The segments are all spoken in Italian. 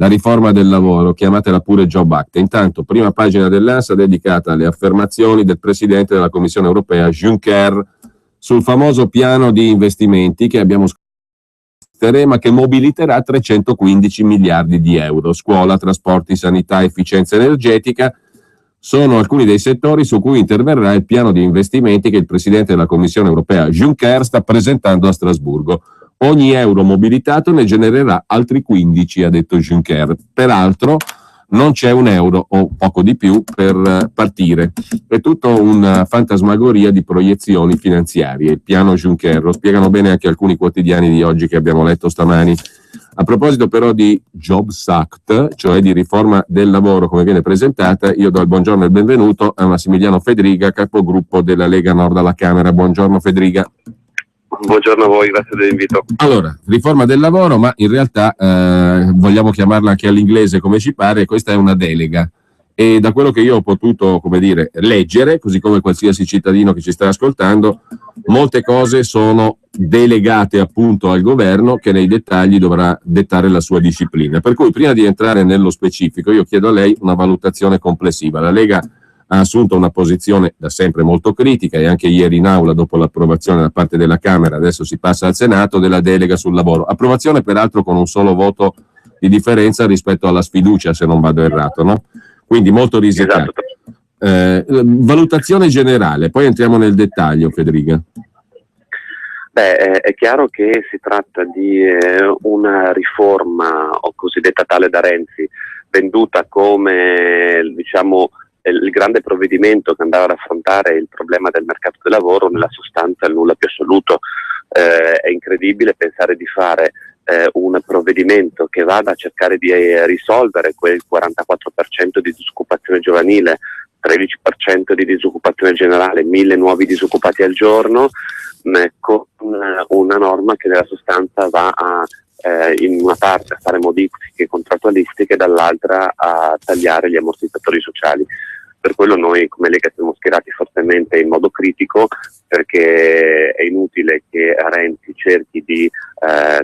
la riforma del lavoro, chiamatela pure Job Act. Intanto, prima pagina dell'ANSA dedicata alle affermazioni del Presidente della Commissione Europea, Juncker, sul famoso piano di investimenti che abbiamo scritto, ma che mobiliterà 315 miliardi di euro. Scuola, trasporti, sanità, efficienza energetica sono alcuni dei settori su cui interverrà il piano di investimenti che il Presidente della Commissione Europea, Juncker, sta presentando a Strasburgo. Ogni euro mobilitato ne genererà altri 15, ha detto Juncker. Peraltro non c'è un euro o poco di più per partire. È tutto una fantasmagoria di proiezioni finanziarie. Il piano Juncker lo spiegano bene anche alcuni quotidiani di oggi che abbiamo letto stamani. A proposito però di Jobs Act, cioè di riforma del lavoro come viene presentata, io do il buongiorno e il benvenuto a Massimiliano Fedriga, capogruppo della Lega Nord alla Camera. Buongiorno Fedriga. Buongiorno a voi, grazie dell'invito. Allora, riforma del lavoro, ma in realtà vogliamo chiamarla anche all'inglese come ci pare, questa è una delega. E da quello che io ho potuto, come dire, leggere, così come qualsiasi cittadino che ci sta ascoltando, molte cose sono delegate appunto al governo che nei dettagli dovrà dettare la sua disciplina. Per cui prima di entrare nello specifico io chiedo a lei una valutazione complessiva. La Lega ha assunto una posizione da sempre molto critica e anche ieri in aula, dopo l'approvazione da parte della Camera, adesso si passa al Senato, della delega sul lavoro. Approvazione peraltro con un solo voto di differenza rispetto alla sfiducia, se non vado errato, no? Quindi molto risicato. Esatto. Valutazione generale, poi entriamo nel dettaglio, Federica. È chiaro che si tratta di una riforma, o cosiddetta tale da Renzi, venduta come, diciamo, il grande provvedimento che andava ad affrontare il problema del mercato del lavoro. Nella sostanza il nulla più assoluto. È incredibile pensare di fare un provvedimento che vada a cercare di risolvere quel 44% di disoccupazione giovanile, 13% di disoccupazione generale, 1000 nuovi disoccupati al giorno, con una norma che nella sostanza va a in una parte a fare modifiche contrattualistiche e dall'altra a tagliare gli ammortizzatori sociali. Per quello noi come Lega siamo schierati fortemente in modo critico, perché è inutile che Renzi cerchi di,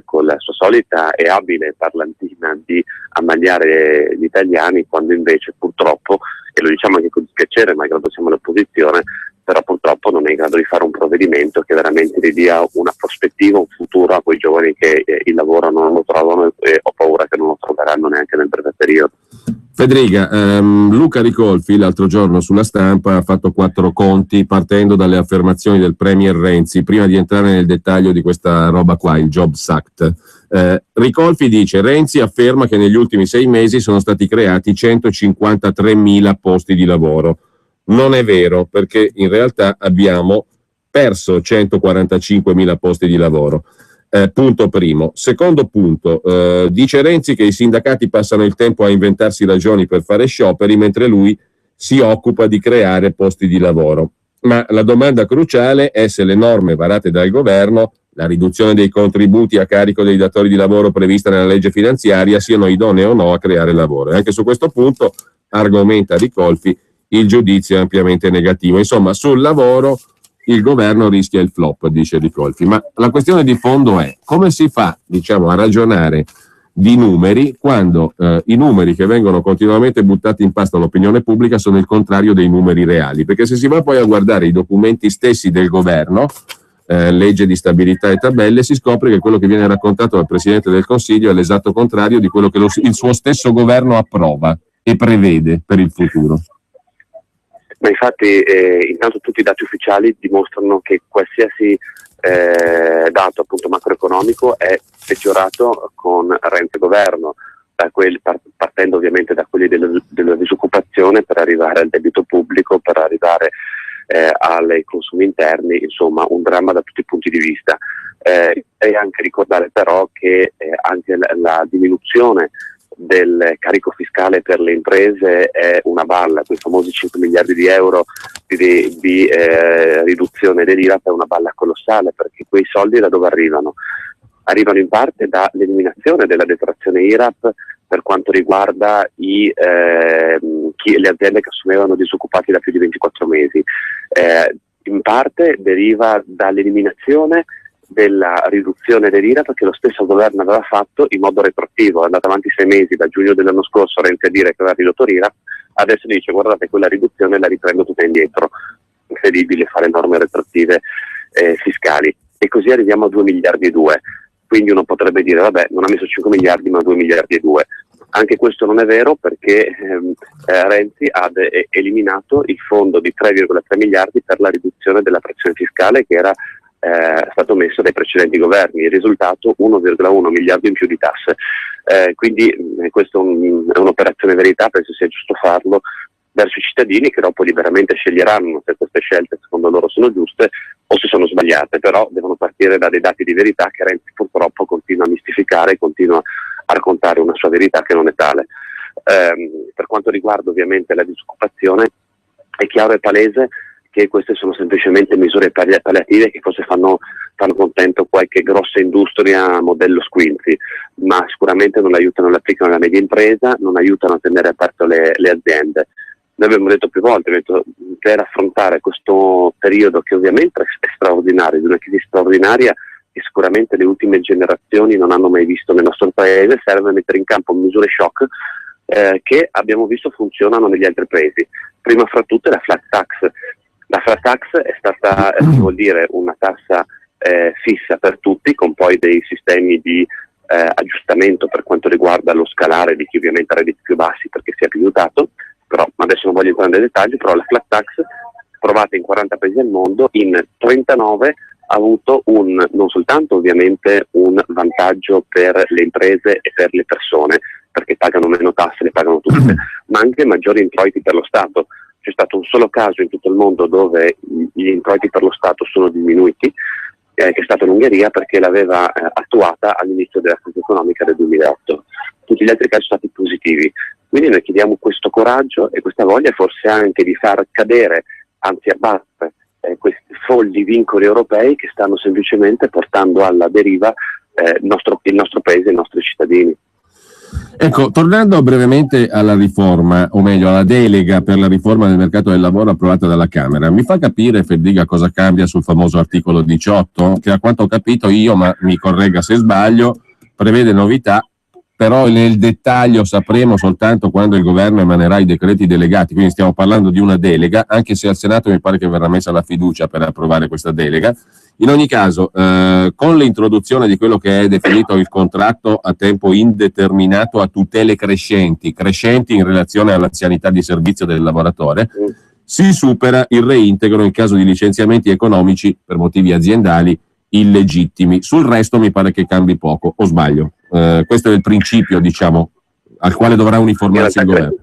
con la sua solita e abile parlantina, di ammagliare gli italiani, quando invece purtroppo, e lo diciamo anche con dispiacere, malgrado siamo all'opposizione, però purtroppo non è in grado di fare un provvedimento che veramente gli dia una prospettiva, un futuro a quei giovani che il lavoro non lo trovano, e ho paura che non lo troveranno neanche nel breve periodo. Federica, Luca Ricolfi l'altro giorno sulla Stampa ha fatto 4 conti partendo dalle affermazioni del Premier Renzi, prima di entrare nel dettaglio di questa roba qua, il Jobs Act. Ricolfi dice: Renzi afferma che negli ultimi 6 mesi sono stati creati 153.000 posti di lavoro. Non è vero, perché in realtà abbiamo perso 145.000 posti di lavoro. Punto primo. Secondo punto, dice Renzi che i sindacati passano il tempo a inventarsi ragioni per fare scioperi, mentre lui si occupa di creare posti di lavoro. Ma la domanda cruciale è se le norme varate dal governo, la riduzione dei contributi a carico dei datori di lavoro prevista nella legge finanziaria, siano idonee o no a creare lavoro. E anche su questo punto, argomenta Ricolfi, il giudizio è ampiamente negativo. Insomma, sul lavoro il governo rischia il flop, dice Ricolfi. Ma la questione di fondo è: come si fa, diciamo, a ragionare di numeri quando i numeri che vengono continuamente buttati in pasto all'opinione pubblica sono il contrario dei numeri reali? Perché se si va poi a guardare i documenti stessi del governo, legge di stabilità e tabelle, si scopre che quello che viene raccontato dal Presidente del Consiglio è l'esatto contrario di quello che il suo stesso governo approva e prevede per il futuro. Ma infatti intanto tutti i dati ufficiali dimostrano che qualsiasi dato appunto macroeconomico è peggiorato con Renzi governo, partendo ovviamente da quelli della disoccupazione, per arrivare al debito pubblico, per arrivare ai consumi interni, insomma un dramma da tutti i punti di vista. E anche ricordare però che anche la diminuzione del carico fiscale per le imprese è una balla. Quei famosi 5 miliardi di euro di riduzione dell'IRAP è una balla colossale, perché quei soldi da dove arrivano? Arrivano in parte dall'eliminazione della detrazione IRAP per quanto riguarda le aziende che assumevano disoccupati da più di 24 mesi, in parte deriva dall'eliminazione della riduzione dell'IRA, perché lo stesso governo aveva fatto in modo retroattivo, è andato avanti 6 mesi, da giugno dell'anno scorso Renzi a dire che aveva ridotto l'IRA, adesso dice guardate quella riduzione la riprendo tutta indietro. Incredibile fare norme retroattive fiscali, e così arriviamo a 2 miliardi e 2, quindi uno potrebbe dire vabbè, non ha messo 5 miliardi ma 2 miliardi e 2. Anche questo non è vero, perché Renzi ha eliminato il fondo di 3,3 miliardi per la riduzione della pressione fiscale che era stato messo dai precedenti governi. Il risultato 1,1 miliardi in più di tasse, quindi questa è un'operazione verità, penso sia giusto farlo verso i cittadini, che dopo liberamente sceglieranno se queste scelte secondo loro sono giuste o se sono sbagliate, però devono partire da dei dati di verità che Renzi purtroppo continua a mistificare e continua a raccontare una sua verità che non è tale. Per quanto riguarda ovviamente la disoccupazione, è chiaro e palese che queste sono semplicemente misure palliative che forse fanno contento qualche grossa industria modello Squinzi, ma sicuramente non aiutano, le applicano alla media impresa, non aiutano a tenere aperto le aziende. Noi abbiamo detto più volte, per affrontare questo periodo che ovviamente è straordinario, di una crisi straordinaria che sicuramente le ultime generazioni non hanno mai visto nel nostro paese, serve mettere in campo misure shock che abbiamo visto funzionano negli altri paesi. Prima fra tutte la flat tax. La flat tax è stata, vuol dire una tassa fissa per tutti, con poi dei sistemi di aggiustamento per quanto riguarda lo scalare di chi ovviamente ha redditi più bassi perché si è più aiutato, però adesso non voglio entrare nei dettagli, però la flat tax provata in 40 paesi del mondo, in 39 ha avuto non soltanto ovviamente un vantaggio per le imprese e per le persone, perché pagano meno tasse, le pagano tutte, ma anche maggiori introiti per lo Stato. C'è stato un solo caso in tutto il mondo dove gli introiti per lo Stato sono diminuiti, che è stato l'Ungheria, perché l'aveva attuata all'inizio della crisi economica del 2008. Tutti gli altri casi sono stati positivi. Quindi noi chiediamo questo coraggio e questa voglia forse anche di far cadere, anzi abbattere, questi folli vincoli europei che stanno semplicemente portando alla deriva il nostro paese e i nostri cittadini. Ecco, tornando brevemente alla riforma, o meglio alla delega per la riforma del mercato del lavoro approvata dalla Camera, mi fa capire, Feddiga, cosa cambia sul famoso articolo 18, che a quanto ho capito io, ma mi corregga se sbaglio, prevede novità, però nel dettaglio sapremo soltanto quando il governo emanerà i decreti delegati, quindi stiamo parlando di una delega, anche se al Senato mi pare che verrà messa la fiducia per approvare questa delega. In ogni caso, con l'introduzione di quello che è definito il contratto a tempo indeterminato a tutele crescenti in relazione all'anzianità di servizio del lavoratore, si supera il reintegro in caso di licenziamenti economici per motivi aziendali illegittimi. Sul resto mi pare che cambi poco, o sbaglio? Questo è il principio, diciamo, al quale dovrà uniformarsi il governo.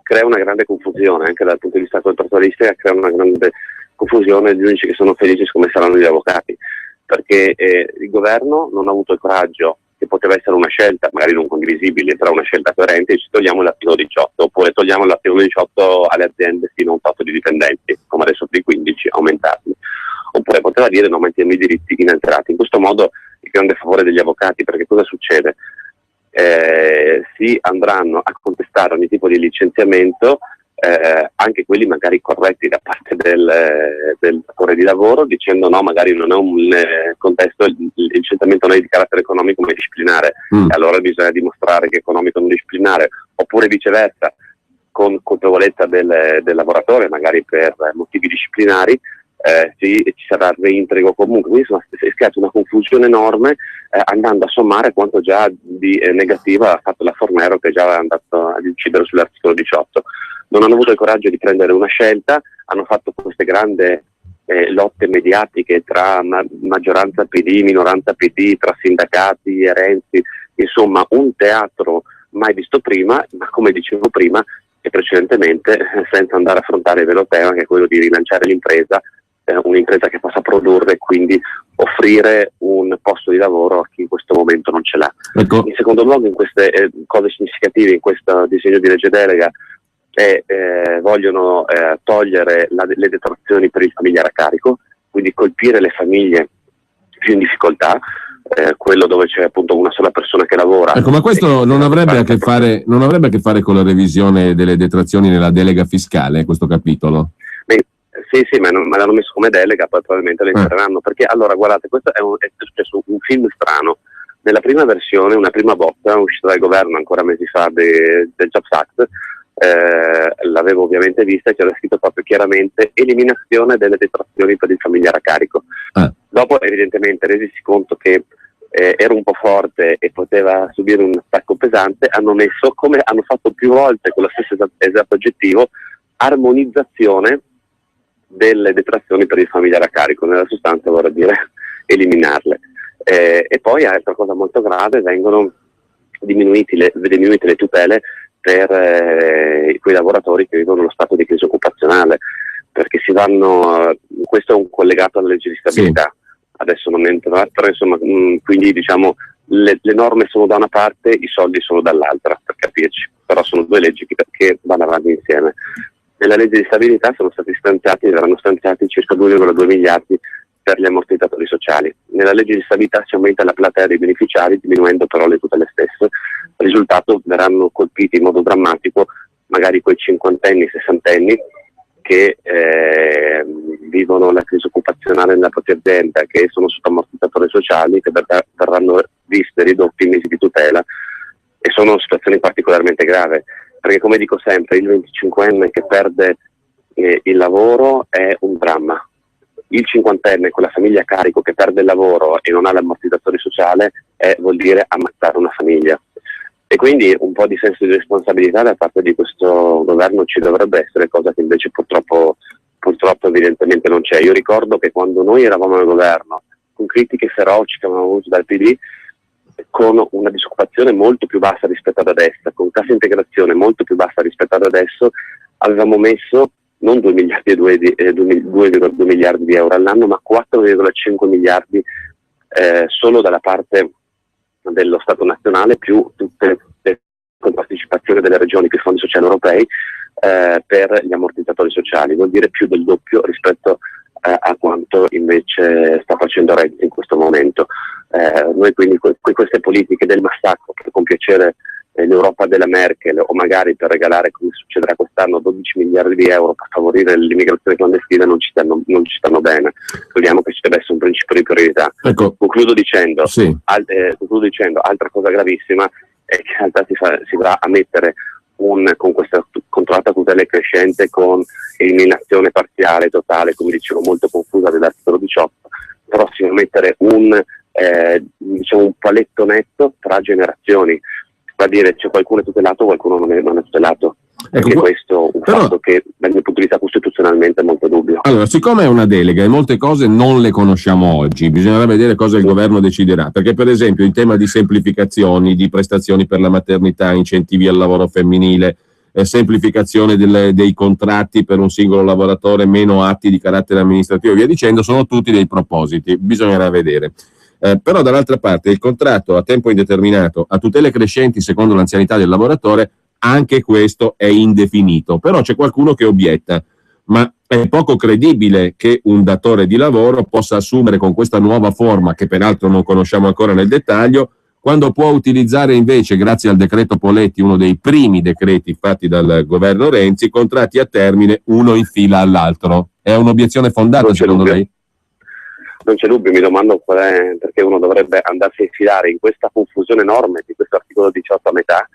Crea una grande confusione anche dal punto di vista contrattualistica, crea una grande confusione gli unici che sono felici come saranno gli avvocati, perché il governo non ha avuto il coraggio, che poteva essere una scelta magari non condivisibile, però una scelta coerente, ci togliamo l'articolo 18, oppure togliamo l'articolo 18 alle aziende fino a un tot di dipendenti, come adesso per i 15, aumentarli. Oppure poteva dire no, manteniamo i diritti inalterati. In questo modo il grande favore degli avvocati, perché cosa succede? Si andranno a contestare ogni tipo di licenziamento, anche quelli magari corretti da parte del datore di lavoro, dicendo no, magari non è un contesto, il licenziamento non è di carattere economico ma è disciplinare, e allora bisogna dimostrare che è economico non disciplinare, oppure viceversa, con colpevolezza del lavoratore, magari per motivi disciplinari, ci sarà il reintegro comunque. Quindi si è creata una confusione enorme, andando a sommare quanto già di negativo ha fatto la Fornero, che già è andato ad incidere sull'articolo 18. Non hanno avuto il coraggio di prendere una scelta, hanno fatto queste grandi lotte mediatiche tra maggioranza PD, minoranza PD, tra sindacati e Renzi, insomma un teatro mai visto prima, ma come dicevo prima e precedentemente, senza andare a affrontare il vero tema, che è quello di rilanciare l'impresa, un'impresa che possa produrre e quindi offrire un posto di lavoro a chi in questo momento non ce l'ha. Ecco. In secondo luogo, in queste cose significative in questo disegno di legge delega, vogliono togliere le detrazioni per il familiare a carico, quindi colpire le famiglie più in difficoltà, quello dove c'è appunto una sola persona che lavora. Ecco, ma questo non avrebbe a che fare con la revisione delle detrazioni nella delega fiscale, questo capitolo? Sì, ma l'hanno messo come delega, poi probabilmente lo entreranno, perché allora guardate, questo è successo un film strano. Nella prima versione, una prima bozza uscita dal governo ancora mesi fa del Jobs Act, l'avevo ovviamente vista e c'era scritto proprio chiaramente eliminazione delle detrazioni per il familiare a carico. Dopo evidentemente resisi conto che era un po' forte e poteva subire un attacco pesante, hanno messo, come hanno fatto più volte con lo stesso esatto oggettivo, armonizzazione delle detrazioni per il familiare a carico, nella sostanza vorrei dire eliminarle. E poi altra cosa molto grave, vengono diminuite le tutele per quei lavoratori che vivono lo stato di crisi occupazionale, perché questo è un collegato alla legge di stabilità. Adesso non entro, però insomma, quindi diciamo le norme sono da una parte, i soldi sono dall'altra, per capirci, però sono due leggi che vanno avanti insieme. Nella legge di stabilità verranno stanziati circa 2,2 miliardi per gli ammortizzatori sociali. Nella legge di stabilità si aumenta la platea dei beneficiari, diminuendo però le tutele stesse. Risultato, verranno colpiti in modo drammatico magari quei cinquantenni, sessantenni che vivono la crisi occupazionale nella propria azienda, che sono sotto ammortizzatori sociali, che verranno viste ridotti i mesi di tutela, e sono situazioni particolarmente gravi, perché come dico sempre, il 25enne che perde il lavoro è un dramma. Il 50enne con la famiglia a carico che perde il lavoro e non ha l'ammortizzatore sociale vuol dire ammazzare una famiglia. E quindi un po' di senso di responsabilità da parte di questo governo ci dovrebbe essere, cosa che invece purtroppo evidentemente non c'è. Io ricordo che quando noi eravamo al governo, con critiche feroci che avevamo avuto dal PD, con una disoccupazione molto più bassa rispetto ad adesso, con cassa integrazione molto più bassa rispetto ad adesso, avevamo messo non 2,2 miliardi di euro all'anno, ma 4,5 miliardi solo dalla parte dello Stato nazionale, più tutte le compartecipazioni delle regioni, più i fondi sociali europei per gli ammortizzatori sociali. Vuol dire più del doppio rispetto a quanto invece sta facendo Renzi in questo momento. Noi quindi queste politiche del massacro per compiacere l'Europa della Merkel, o magari per regalare, come succederà quest'anno, 12 miliardi di euro per favorire l'immigrazione clandestina, non ci stanno bene. Crediamo che ci deve essere un principio di priorità. Ecco. Concludo dicendo, altra cosa gravissima è che in realtà si va a mettere con questa controllata tutela crescente, con eliminazione parziale, totale, come dicevo, molto confusa dell'articolo 18, però si va a mettere un paletto netto tra generazioni. Va a dire, c'è qualcuno è tutelato, qualcuno non è tutelato. Perché questo è un fatto che dal mio punto di vista costituzionalmente è molto dubbio. Allora, siccome è una delega e molte cose non le conosciamo oggi, bisognerà vedere cosa il governo deciderà, perché per esempio in tema di semplificazioni, di prestazioni per la maternità, incentivi al lavoro femminile, semplificazione dei contratti per un singolo lavoratore, meno atti di carattere amministrativo e via dicendo, sono tutti dei propositi, bisognerà vedere. Però dall'altra parte il contratto a tempo indeterminato a tutele crescenti secondo l'anzianità del lavoratore, anche questo è indefinito. Però c'è qualcuno che obietta: ma è poco credibile che un datore di lavoro possa assumere con questa nuova forma, che peraltro non conosciamo ancora nel dettaglio, quando può utilizzare invece, grazie al decreto Poletti, uno dei primi decreti fatti dal governo Renzi, contratti a termine uno in fila all'altro. È un'obiezione fondata secondo lei? Non c'è dubbio, mi domando qual è, perché uno dovrebbe andarsi a infilare in questa confusione enorme di questo articolo 18 a metà.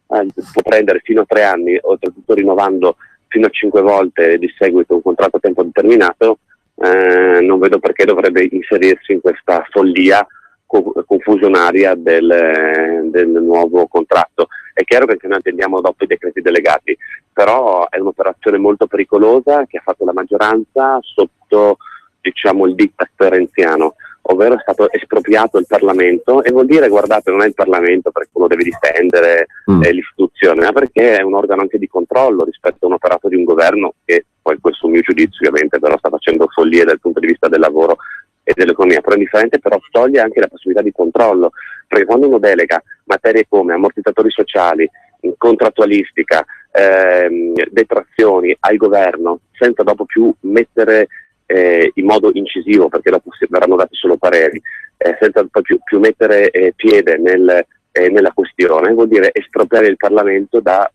Può prendere fino a 3 anni, oltretutto rinnovando fino a 5 volte di seguito un contratto a tempo determinato. Non vedo perché dovrebbe inserirsi in questa follia confusionaria del nuovo contratto. È chiaro che anche noi attendiamo dopo i decreti delegati, però è un'operazione molto pericolosa che ha fatto la maggioranza sotto, diciamo, il diktat renziano, ovvero è stato espropriato il Parlamento, e vuol dire, guardate, non è il Parlamento perché uno deve difendere l'istituzione, ma perché è un organo anche di controllo rispetto a un operato di un governo che, poi questo è un mio giudizio ovviamente, però sta facendo follie dal punto di vista del lavoro e dell'economia, però è indifferente, però toglie anche la possibilità di controllo, perché quando uno delega materie come ammortizzatori sociali, contrattualistica, detrazioni al governo, senza dopo più mettere in modo incisivo, perché dopo verranno dati solo pareri, senza più mettere piede nella questione, vuol dire espropriare il Parlamento da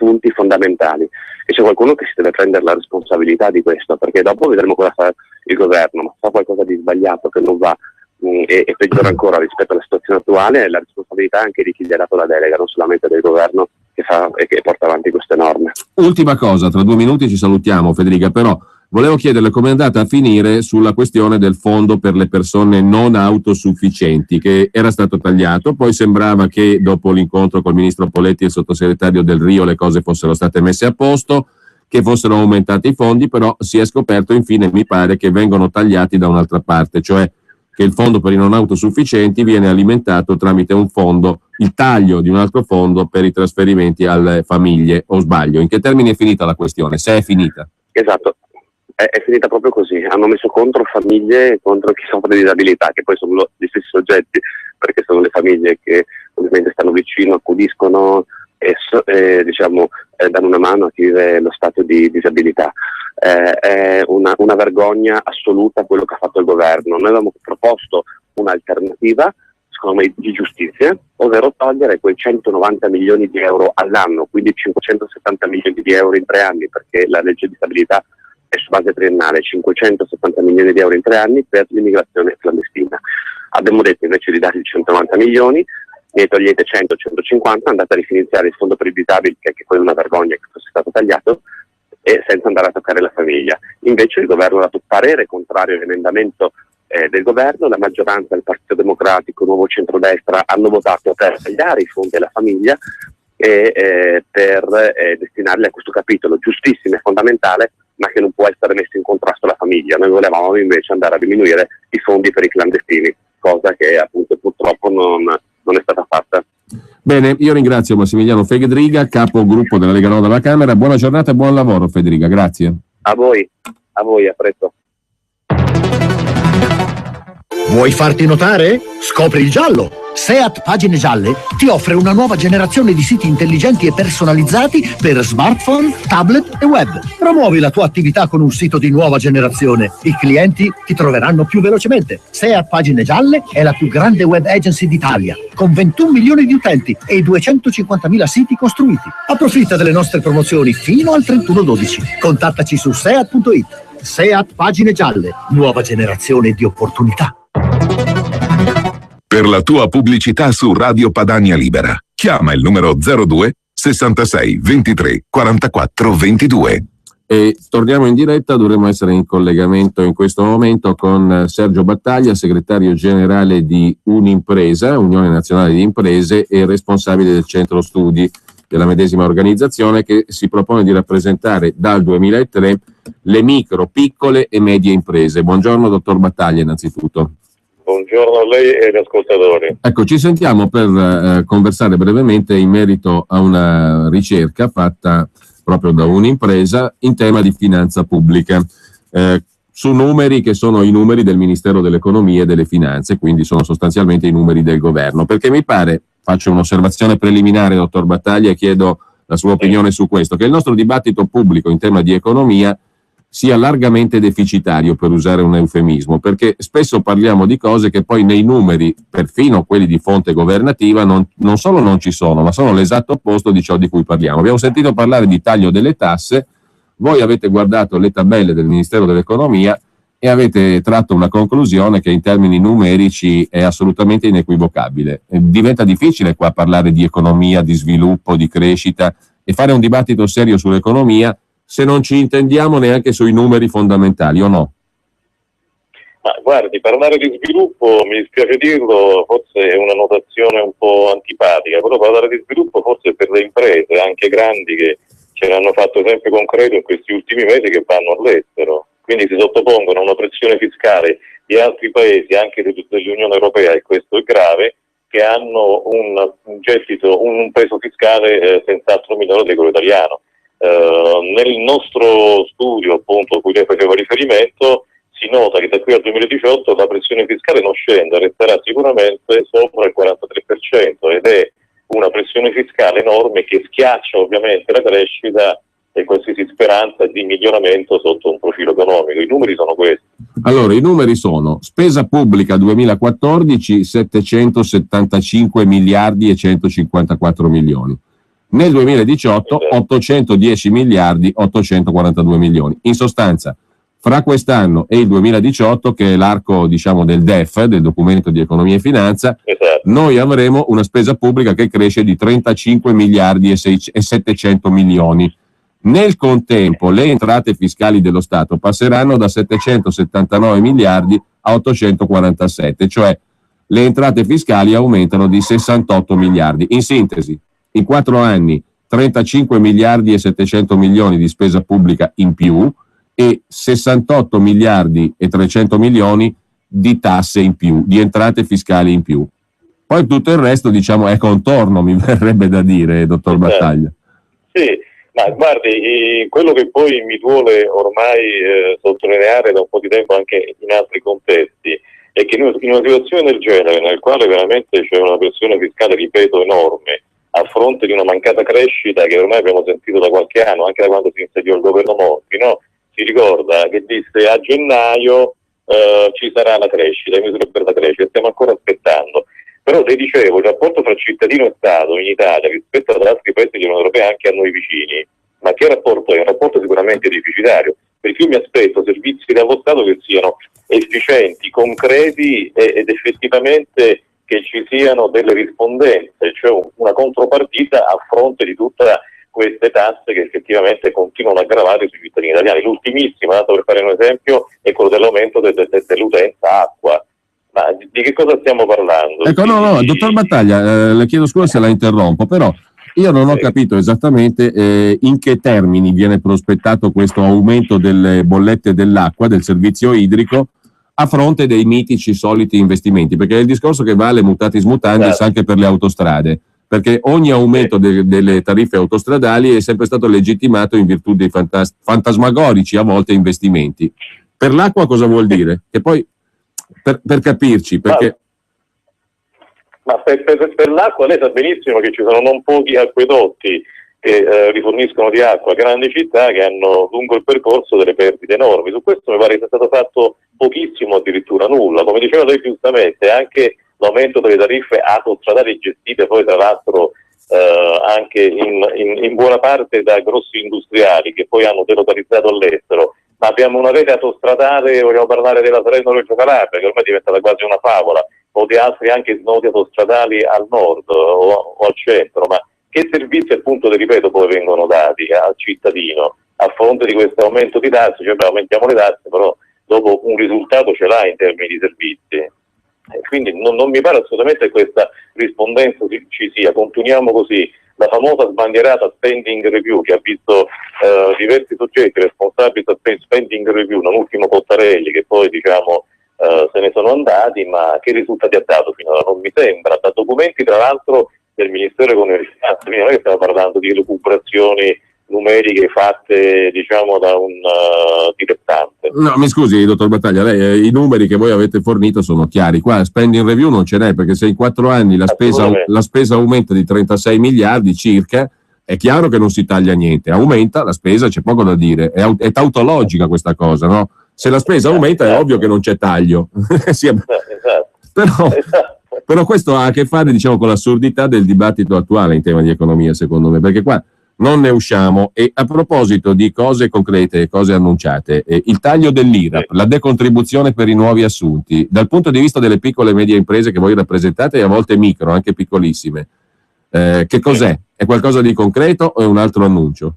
punti fondamentali e c'è qualcuno che si deve prendere la responsabilità di questo, perché dopo vedremo cosa fa il governo, ma fa qualcosa di sbagliato che non va e peggiora ancora rispetto alla situazione attuale, la responsabilità anche di chi gli ha dato la delega, non solamente del governo che fa e che porta avanti queste norme. Ultima cosa, tra 2 minuti ci salutiamo, Federica, però volevo chiederle come è andata a finire sulla questione del fondo per le persone non autosufficienti, che era stato tagliato, poi sembrava che dopo l'incontro col ministro Poletti e il sottosegretario Del Rio le cose fossero state messe a posto, che fossero aumentati i fondi, però si è scoperto infine, mi pare, che vengono tagliati da un'altra parte, cioè che il fondo per i non autosufficienti viene alimentato tramite un fondo, il taglio di un altro fondo per i trasferimenti alle famiglie, o sbaglio? In che termini è finita la questione? Se è finita? Esatto, è finita proprio così, hanno messo contro famiglie e contro chi soffre di disabilità, che poi sono gli stessi soggetti, perché sono le famiglie che ovviamente stanno vicino, accudiscono e danno una mano a chi vive lo stato di disabilità. È una vergogna assoluta quello che ha fatto il governo. Noi avevamo proposto un'alternativa, secondo me, di giustizia, ovvero togliere quei 190 milioni di euro all'anno, quindi 570 milioni di euro in 3 anni, perché la legge di stabilità è su base triennale, 570 milioni di euro in 3 anni per l'immigrazione clandestina. Abbiamo detto, invece di dargli 190 milioni, ne togliete 100-150, andate a rifinanziare il fondo per i disabili, che poi è una vergogna che fosse stato tagliato, e senza andare a toccare la famiglia. Invece il governo ha dato parere contrario all'emendamento del governo, la maggioranza del Partito Democratico, Nuovo Centrodestra hanno votato per tagliare i fondi alla famiglia e per destinarli a questo capitolo giustissimo e fondamentale, ma che non può essere messo in contrasto alla famiglia. Noi volevamo invece andare a diminuire i fondi per i clandestini, cosa che appunto purtroppo non è stata fatta. Bene, io ringrazio Massimiliano Fedriga, capogruppo della Lega Nord alla Camera. Buona giornata e buon lavoro, Fedriga, grazie. A voi, a presto. Vuoi farti notare? Scopri il giallo! Seat Pagine Gialle ti offre una nuova generazione di siti intelligenti e personalizzati per smartphone, tablet e web. Promuovi la tua attività con un sito di nuova generazione. I clienti ti troveranno più velocemente. Seat Pagine Gialle è la più grande web agency d'Italia, con 21 milioni di utenti e 250.000 siti costruiti. Approfitta delle nostre promozioni fino al 31/12. Contattaci su seat.it. Seat Pagine Gialle, nuova generazione di opportunità. Per la tua pubblicità su Radio Padania Libera, chiama il numero 02 66 23 44 22. E torniamo in diretta, dovremo essere in collegamento in questo momento con Sergio Battaglia, segretario generale di Unimpresa, Unione Nazionale di Imprese, e responsabile del centro studi della medesima organizzazione, che si propone di rappresentare dal 2003 le micro, piccole e medie imprese. Buongiorno dottor Battaglia innanzitutto. Buongiorno a lei e agli ascoltatori. Ecco, ci sentiamo per conversare brevemente in merito a una ricerca fatta proprio da Unimpresa in tema di finanza pubblica, su numeri che sono i numeri del Ministero dell'Economia e delle Finanze, quindi sono sostanzialmente i numeri del governo, perché mi pare, faccio un'osservazione preliminare dottor Battaglia e chiedo la sua opinione su questo, che il nostro dibattito pubblico in tema di economia sia largamente deficitario, per usare un eufemismo, perché spesso parliamo di cose che poi nei numeri, perfino quelli di fonte governativa, non solo non ci sono, ma sono l'esatto opposto di ciò di cui parliamo. Abbiamo sentito parlare di taglio delle tasse, voi avete guardato le tabelle del Ministero dell'Economia e avete tratto una conclusione che in termini numerici è assolutamente inequivocabile. Diventa difficile qua parlare di economia, di sviluppo, di crescita e fare un dibattito serio sull'economia se non ci intendiamo neanche sui numeri fondamentali, o no? Ma guardi, parlare di sviluppo, mi dispiace dirlo, forse è una notazione un po' antipatica, però parlare di sviluppo forse per le imprese, anche grandi, che ce l'hanno fatto esempio concreto in questi ultimi mesi, che vanno all'estero. Quindi si sottopongono a una pressione fiscale di altri paesi, anche dell'Unione Europea, e questo è grave, che hanno un gettito, un peso fiscale senz'altro minore di quello italiano. Nel nostro studio, appunto, a cui lei faceva riferimento, si nota che da qui al 2018 la pressione fiscale non scende, resterà sicuramente sopra il 43%, ed è una pressione fiscale enorme che schiaccia ovviamente la crescita e qualsiasi speranza di miglioramento sotto un profilo economico. I numeri sono questi. Allora, i numeri sono: spesa pubblica 2014 775 miliardi e 154 milioni, Nel 2018 810 miliardi 842 milioni. In sostanza, fra quest'anno e il 2018, che è l'arco diciamo del DEF, del documento di economia e finanza, noi avremo una spesa pubblica che cresce di 35 miliardi e 700 milioni. Nel contempo le entrate fiscali dello Stato passeranno da 779 miliardi a 847, cioè le entrate fiscali aumentano di 68 miliardi. In sintesi, in 4 anni 35 miliardi e 700 milioni di spesa pubblica in più e 68 miliardi e 300 milioni di tasse in più, di entrate fiscali in più. Poi tutto il resto, diciamo, è contorno, mi verrebbe da dire, dottor Battaglia. Sì, ma guardi, quello che poi mi duole ormai sottolineare da un po' di tempo anche in altri contesti è che in una situazione del genere, nel quale veramente c'è una pressione fiscale, ripeto, enorme, a fronte di una mancata crescita che ormai abbiamo sentito da qualche anno, anche da quando si insediò il governo Monti, no? Si ricorda che disse a gennaio ci sarà la crescita, le misure per la crescita, stiamo ancora aspettando. Però le dicevo, il rapporto tra cittadino e Stato in Italia rispetto ad altri paesi dell'Unione Europea, anche a noi vicini, ma che rapporto è? Un rapporto sicuramente deficitario, perché io mi aspetto servizi dallo Stato che siano efficienti, concreti ed effettivamente che ci siano delle rispondenze, cioè una contropartita a fronte di tutte queste tasse che effettivamente continuano a gravare sui cittadini italiani. L'ultimissima, dato per fare un esempio, è quello dell'aumento dell'utenza acqua. Ma di che cosa stiamo parlando? Ecco, no, dottor Battaglia, le chiedo scusa se la interrompo, però io non ho capito esattamente in che termini viene prospettato questo aumento delle bollette dell'acqua, del servizio idrico, a fronte dei mitici soliti investimenti, perché è il discorso che vale mutatis mutandis anche per le autostrade, perché ogni aumento delle tariffe autostradali è sempre stato legittimato in virtù dei fantasmagorici a volte investimenti. Per l'acqua cosa vuol dire? Che poi per capirci, perché ma per l'acqua lei sa benissimo che ci sono non pochi acquedotti che riforniscono di acqua a grandi città che hanno lungo il percorso delle perdite enormi. Su questo mi pare che sia stato fatto pochissimo, addirittura nulla. Come diceva lei giustamente, anche l'aumento delle tariffe autostradali gestite poi tra l'altro anche in buona parte da grossi industriali che poi hanno delocalizzato all'estero. Ma abbiamo una rete autostradale, vogliamo parlare della Salerno-Reggio Calabria, che ormai è diventata quasi una favola, o di altri anche snodi autostradali al nord o al centro, ma che servizi appunto, ripeto, poi vengono dati al cittadino a fronte di questo aumento di tasse? Cioè, aumentiamo le tasse, però dopo un risultato ce l'ha in termini di servizi. Quindi non mi pare assolutamente che questa rispondenza ci sia. Continuiamo così. La famosa sbandierata spending review che ha visto diversi soggetti responsabili da spending review, non ultimo Cottarelli, che poi diciamo se ne sono andati, ma che risultati ha dato finora? Non mi sembra, da documenti tra l'altro del Ministero dell'Economia, quindi non è che stiamo parlando di recuperazioni numeriche fatte diciamo da un dilettante. No, mi scusi dottor Battaglia, lei, i numeri che voi avete fornito sono chiari, qua spending review non ce n'è, perché se in 4 anni la spesa aumenta di 36 miliardi circa, è chiaro che non si taglia niente, aumenta la spesa, c'è poco da dire, è tautologica questa cosa, no? Se la spesa aumenta è ovvio che non c'è taglio. Però questo ha a che fare, diciamo, con l'assurdità del dibattito attuale in tema di economia, secondo me, perché qua non ne usciamo. E a proposito di cose concrete e cose annunciate, il taglio dell'IRAP, la decontribuzione per i nuovi assunti, dal punto di vista delle piccole e medie imprese che voi rappresentate e a volte micro, anche piccolissime, che cos'è? È qualcosa di concreto o è un altro annuncio?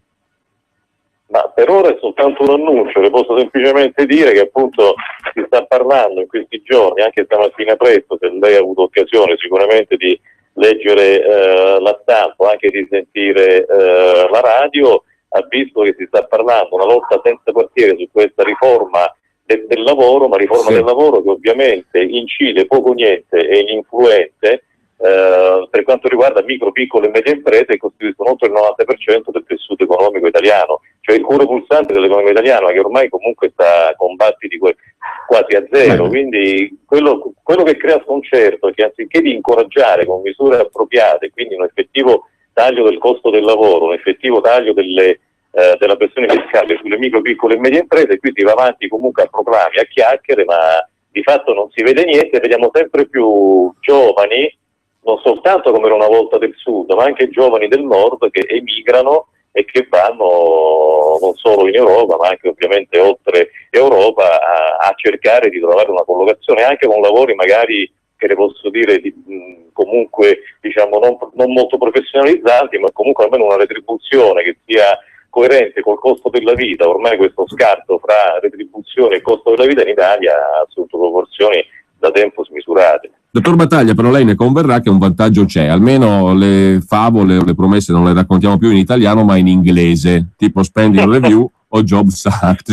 Ma per ora è soltanto un annuncio, le posso semplicemente dire che appunto si sta parlando in questi giorni, anche stamattina presto, se lei ha avuto occasione sicuramente di leggere la stampa, anche di sentire la radio, ha visto che si sta parlando una lotta senza quartiere su questa riforma del lavoro, ma riforma del lavoro che ovviamente incide poco o niente e ininfluente per quanto riguarda micro, piccole e medie imprese che costituiscono oltre il 90% del tessuto economico italiano, cioè il cuore pulsante dell'economia italiana che ormai comunque sta con battiti quasi a zero. Quindi quello che crea sconcerto è che anziché di incoraggiare con misure appropriate, quindi un effettivo taglio del costo del lavoro, un effettivo taglio della pressione fiscale sulle micro, piccole e medie imprese, qui si va avanti comunque a proclami, a chiacchiere, ma di fatto non si vede niente. Vediamo sempre più giovani non soltanto come era una volta del sud, ma anche giovani del nord che emigrano e che vanno non solo in Europa, ma anche ovviamente oltre Europa a cercare di trovare una collocazione anche con lavori magari, che ne posso dire, comunque diciamo non molto professionalizzanti, ma comunque almeno una retribuzione che sia coerente col costo della vita. Ormai questo scarto fra retribuzione e costo della vita in Italia ha assunto proporzioni da tempo smisurate. Dottor Battaglia, però lei ne converrà che un vantaggio c'è, almeno le favole o le promesse non le raccontiamo più in italiano ma in inglese, tipo Spending Review o Jobs Act.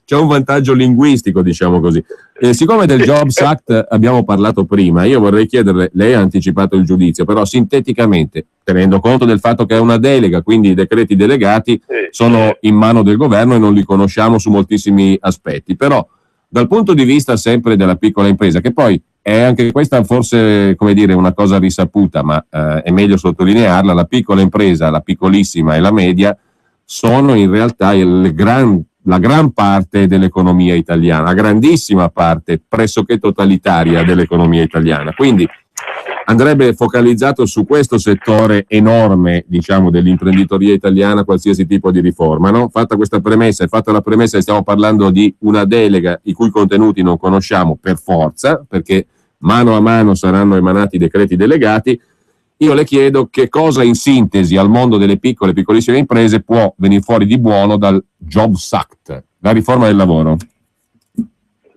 C'è un vantaggio linguistico, diciamo così. Siccome del Jobs Act abbiamo parlato prima, io vorrei chiederle, lei ha anticipato il giudizio, però sinteticamente, tenendo conto del fatto che è una delega, quindi i decreti delegati sono in mano del governo e non li conosciamo su moltissimi aspetti, però dal punto di vista sempre della piccola impresa, che poi è anche questa forse, come dire, una cosa risaputa, ma è meglio sottolinearla, la piccola impresa, la piccolissima e la media sono in realtà la gran parte dell'economia italiana, la grandissima parte, pressoché totalitaria dell'economia italiana. Quindi andrebbe focalizzato su questo settore enorme, diciamo, dell'imprenditoria italiana, qualsiasi tipo di riforma, no? Fatta questa premessa e fatta la premessa che stiamo parlando di una delega i cui contenuti non conosciamo per forza, perché mano a mano saranno emanati decreti delegati, io le chiedo che cosa in sintesi al mondo delle piccole e piccolissime imprese può venire fuori di buono dal Jobs Act, la riforma del lavoro.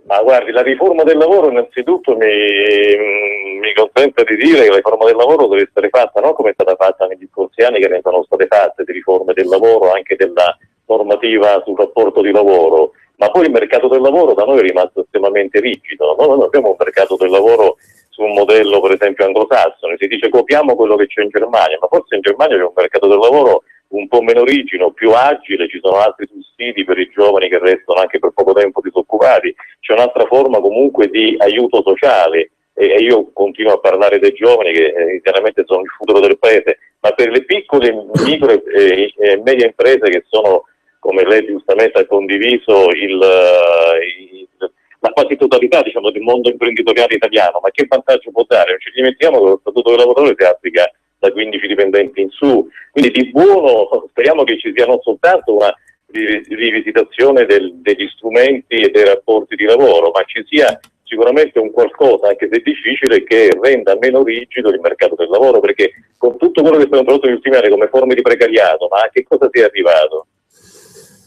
Ma guardi, la riforma del lavoro innanzitutto mi consente di dire che la riforma del lavoro deve essere fatta non come è stata fatta negli scorsi anni, che ne sono state fatte di riforme del lavoro, anche della normativa sul rapporto di lavoro, ma poi il mercato del lavoro da noi è rimasto estremamente rigido. Noi non abbiamo un mercato del lavoro su un modello per esempio anglosassone, si dice copiamo quello che c'è in Germania, ma forse in Germania c'è un mercato del lavoro un po' meno rigido, più agile, ci sono altri sussidi per i giovani che restano anche per poco tempo disoccupati, c'è un'altra forma comunque di aiuto sociale e io continuo a parlare dei giovani che chiaramente sono il futuro del paese, ma per le piccole, micro e medie imprese che sono, come lei giustamente ha condiviso, la quasi totalità, diciamo, del mondo imprenditoriale italiano, ma che vantaggio può dare? Non ci dimentichiamo che lo statuto del lavoratore si applica da 15 dipendenti in su, quindi di buono speriamo che ci sia non soltanto una rivisitazione degli strumenti e dei rapporti di lavoro, ma ci sia sicuramente un qualcosa, anche se difficile, che renda meno rigido il mercato del lavoro, perché con tutto quello che è stato introdotto negli ultimi anni come forme di precariato, ma a che cosa si è arrivato?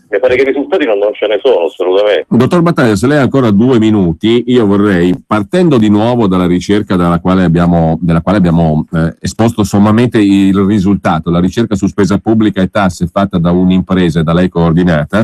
Mi pare che i risultati non ce ne sono assolutamente. Dottor Battaglia, se lei ha ancora 2 minuti, io vorrei, partendo di nuovo dalla ricerca della quale abbiamo esposto sommamente il risultato, la ricerca su spesa pubblica e tasse fatta da un'impresa da lei coordinata,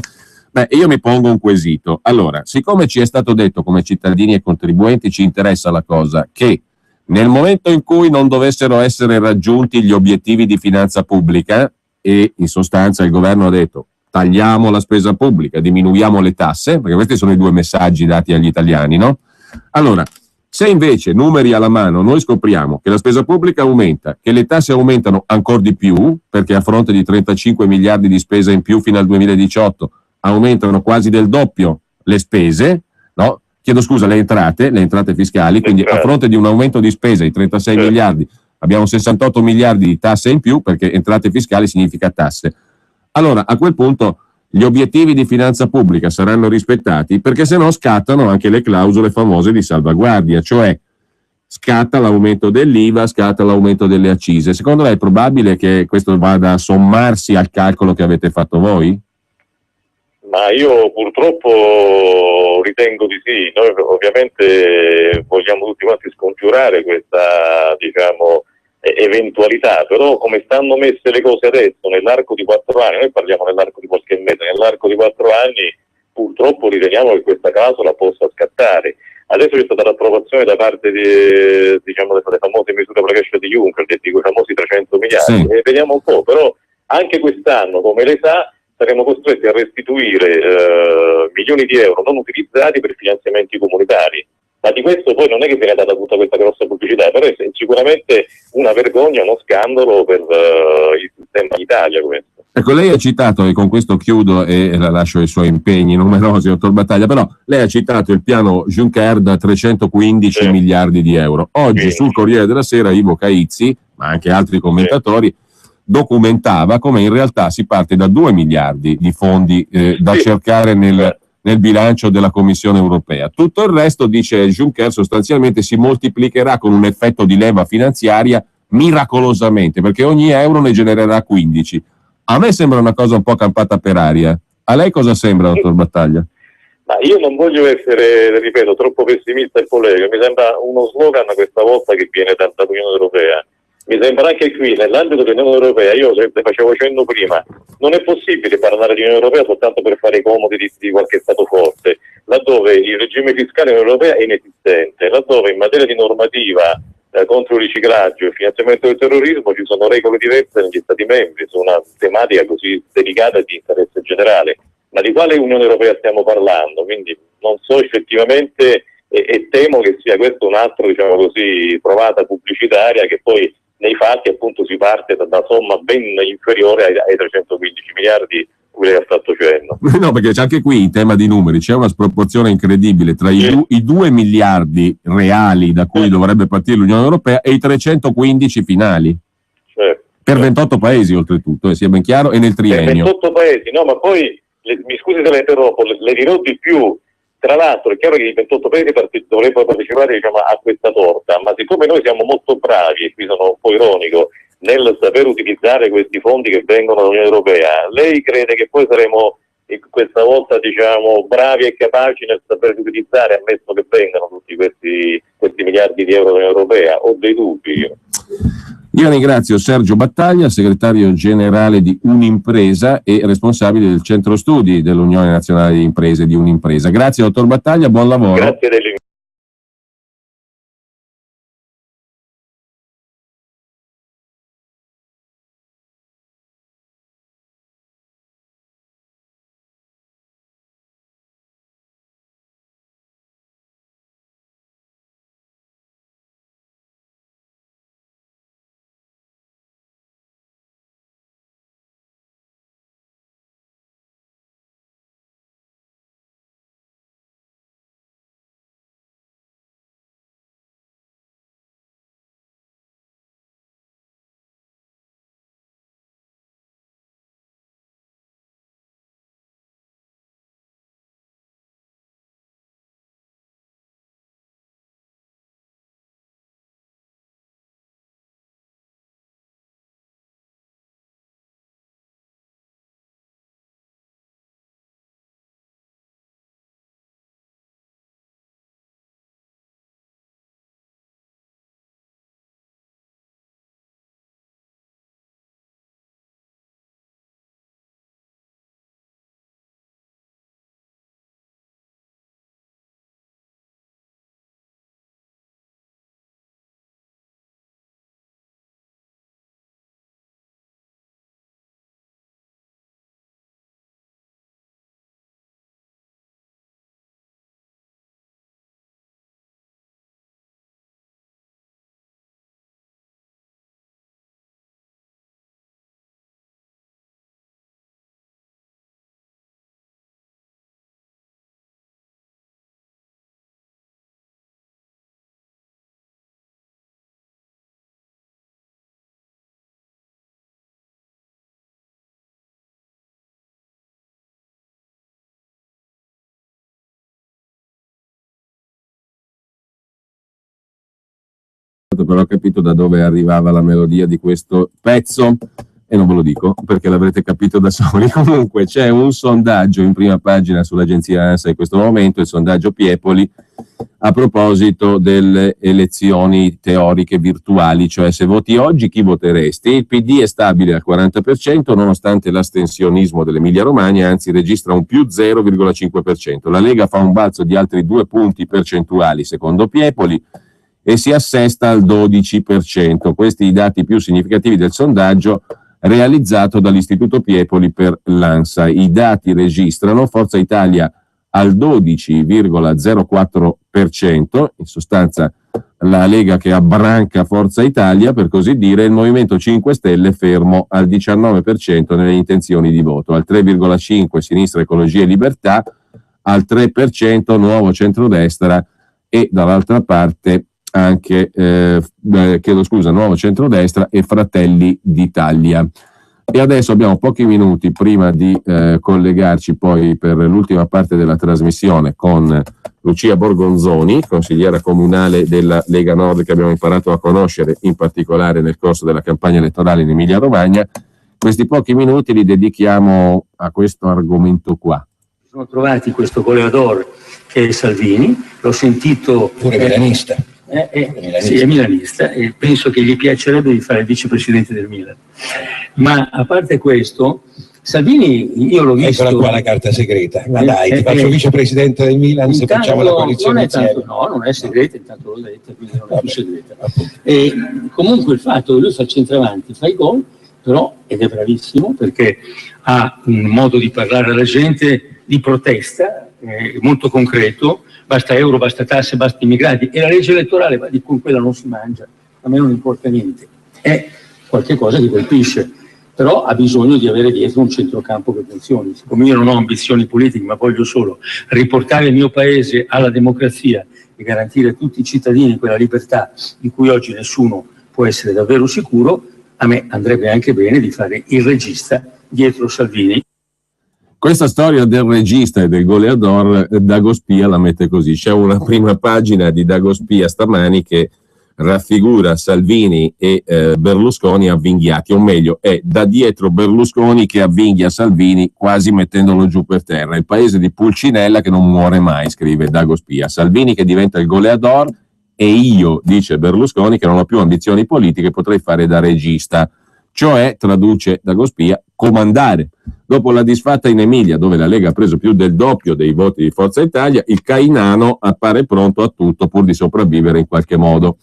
io mi pongo un quesito. Allora, siccome ci è stato detto come cittadini e contribuenti ci interessa la cosa che nel momento in cui non dovessero essere raggiunti gli obiettivi di finanza pubblica, e in sostanza il governo ha detto tagliamo la spesa pubblica, diminuiamo le tasse, perché questi sono i 2 messaggi dati agli italiani, no? Allora, se invece, numeri alla mano, noi scopriamo che la spesa pubblica aumenta, che le tasse aumentano ancora di più, perché a fronte di 35 miliardi di spesa in più fino al 2018 aumentano quasi del doppio le spese, no? Chiedo scusa, le entrate fiscali, quindi a fronte di un aumento di spesa di 36 miliardi abbiamo 68 miliardi di tasse in più, perché entrate fiscali significa tasse. Allora, a quel punto gli obiettivi di finanza pubblica saranno rispettati, perché se no scattano anche le clausole famose di salvaguardia, cioè scatta l'aumento dell'IVA, scatta l'aumento delle accise. Secondo lei è probabile che questo vada a sommarsi al calcolo che avete fatto voi? Ma io purtroppo ritengo di sì. Noi ovviamente vogliamo tutti quanti scongiurare questa, diciamo, eventualità, però come stanno messe le cose adesso, nell'arco di 4 anni, noi parliamo nell'arco di qualche mese, nell'arco di 4 anni purtroppo riteniamo che questa clausola possa scattare. Adesso c'è stata l'approvazione da parte diciamo, delle famose misure per la crescita di Juncker, di quei famosi 300 miliardi, e vediamo un po', però anche quest'anno, come lei sa, saremo costretti a restituire milioni di euro non utilizzati per finanziamenti comunitari. Ma di questo poi non è che viene data tutta questa grossa pubblicità, però è sicuramente una vergogna, uno scandalo per il sistema Italia questo. Ecco, lei ha citato, e con questo chiudo e la lascio ai suoi impegni numerosi, dottor Battaglia, però lei ha citato il piano Juncker da 315 miliardi di euro. Oggi sul Corriere della Sera Ivo Caizzi, ma anche altri commentatori, documentava come in realtà si parte da 2 miliardi di fondi da cercare nel bilancio della Commissione europea. Tutto il resto, dice Juncker, sostanzialmente si moltiplicherà con un effetto di leva finanziaria miracolosamente, perché ogni euro ne genererà 15. A me sembra una cosa un po' campata per aria. A lei cosa sembra, dottor Battaglia? Ma io non voglio essere, ripeto, troppo pessimista e polemico. Mi sembra uno slogan questa volta che viene dall'Unione Europea. Mi sembra anche qui, nell'ambito dell'Unione Europea, io le facevo cenno prima, non è possibile parlare di Unione Europea soltanto per fare i comodi di qualche Stato forte, laddove il regime fiscale dell'Unione Europea è inesistente, laddove in materia di normativa contro il riciclaggio e il finanziamento del terrorismo ci sono regole diverse negli Stati membri su una tematica così delicata di interesse generale. Ma di quale Unione Europea stiamo parlando? Quindi non so effettivamente e temo che sia questo un altro, diciamo così, provata pubblicitaria che poi nei fatti appunto si parte da somma ben inferiore ai 315 miliardi cui lei ha fatto cenno. No, perché c'è anche qui in tema di numeri, c'è una sproporzione incredibile tra i 2 miliardi reali da cui dovrebbe partire l'Unione Europea e i 315 finali. Per 28 paesi oltretutto, sia ben chiaro, e nel triennio. 28 paesi, no, ma poi, mi scusi se la interrompo, le dirò di più. Tra l'altro è chiaro che i 28 paesi dovrebbero partecipare, diciamo, a questa torta, ma siccome noi siamo molto bravi, e qui sono un po' ironico, nel saper utilizzare questi fondi che vengono dall'Unione Europea, lei crede che poi saremo questa volta, diciamo, bravi e capaci nel saper utilizzare, ammesso che vengano tutti questi miliardi di euro dall'Unione Europea? Ho dei dubbi. Io ringrazio Sergio Battaglia, segretario generale di Unimpresa e responsabile del centro studi dell'Unione Nazionale di Imprese di Unimpresa. Grazie dottor Battaglia, buon lavoro. Grazie dell'invito. Però ho capito da dove arrivava la melodia di questo pezzo e non ve lo dico perché l'avrete capito da soli. Comunque c'è un sondaggio in prima pagina sull'agenzia ANSA in questo momento, il sondaggio Piepoli, a proposito delle elezioni teoriche virtuali, cioè se voti oggi chi voteresti? Il PD è stabile al 40% nonostante l'astensionismo dell'Emilia Romagna, anzi registra un più 0,5%. La Lega fa un balzo di altri 2 punti percentuali secondo Piepoli e si assesta al 12%. Questi i dati più significativi del sondaggio realizzato dall'Istituto Piepoli per l'ANSA. I dati registrano Forza Italia al 12,04%, in sostanza la Lega che abbranca Forza Italia, per così dire, il Movimento 5 Stelle fermo al 19% nelle intenzioni di voto, al 3,5% Sinistra, Ecologia e Libertà, al 3% Nuovo Centrodestra e dall'altra parte anche Nuovo Centrodestra e Fratelli d'Italia. E adesso abbiamo pochi minuti prima di collegarci poi per l'ultima parte della trasmissione con Lucia Borgonzoni, consigliera comunale della Lega Nord, che abbiamo imparato a conoscere in particolare nel corso della campagna elettorale in Emilia-Romagna. Questi pochi minuti li dedichiamo a questo argomento qua. Sono trovati questo goleador che è Salvini, l'ho sentito... Pure milanista. Sì, è milanista e penso che gli piacerebbe di fare il vicepresidente del Milan. Ma a parte questo, Salvini, io l'ho visto... Eccola qua la carta segreta, ma dai, ti faccio vicepresidente del Milan se facciamo la coalizione insieme. No, non è segreta, intanto l'ho detto, quindi non è più segreta. E comunque il fatto che lui fa il centravanti, fa i gol, però, ed è bravissimo, perché ha un modo di parlare alla gente di protesta, molto concreto, basta euro, basta tasse, basta immigrati, e la legge elettorale, con quella non si mangia, a me non importa niente, è qualche cosa che colpisce, però ha bisogno di avere dietro un centrocampo che funzioni. Siccome io non ho ambizioni politiche, ma voglio solo riportare il mio paese alla democrazia e garantire a tutti i cittadini quella libertà di cui oggi nessuno può essere davvero sicuro, a me andrebbe anche bene di fare il regista dietro Salvini. Questa storia del regista e del goleador, Dagospia la mette così. C'è una prima pagina di Dagospia stamani che raffigura Salvini e Berlusconi avvinghiati, o meglio è da dietro Berlusconi che avvinghia Salvini quasi mettendolo giù per terra. Il paese di Pulcinella che non muore mai, scrive Dagospia. Salvini che diventa il goleador e io, dice Berlusconi, che non ho più ambizioni politiche, potrei fare da regista. Cioè, traduce Dagospia, comandare. Dopo la disfatta in Emilia, dove la Lega ha preso più del doppio dei voti di Forza Italia, il Cainano appare pronto a tutto pur di sopravvivere in qualche modo.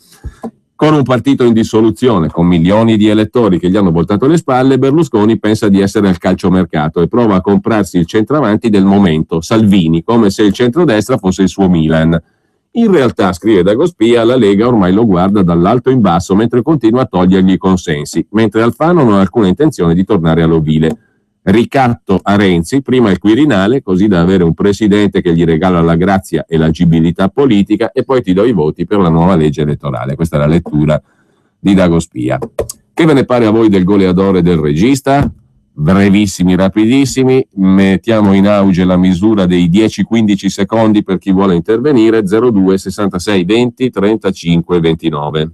Con un partito in dissoluzione, con milioni di elettori che gli hanno voltato le spalle, Berlusconi pensa di essere al calciomercato e prova a comprarsi il centravanti del momento, Salvini, come se il centrodestra fosse il suo Milan. In realtà, scrive Dagospia, la Lega ormai lo guarda dall'alto in basso mentre continua a togliergli i consensi, mentre Alfano non ha alcuna intenzione di tornare all'ovile. Ricatto a Renzi, prima il Quirinale, così da avere un presidente che gli regala la grazia e l'agibilità politica e poi ti do i voti per la nuova legge elettorale. Questa è la lettura di Dagospia. Che ve ne pare a voi del goleador e del regista? Brevissimi, rapidissimi, mettiamo in auge la misura dei 10-15 secondi per chi vuole intervenire, 02 66 20 35 29.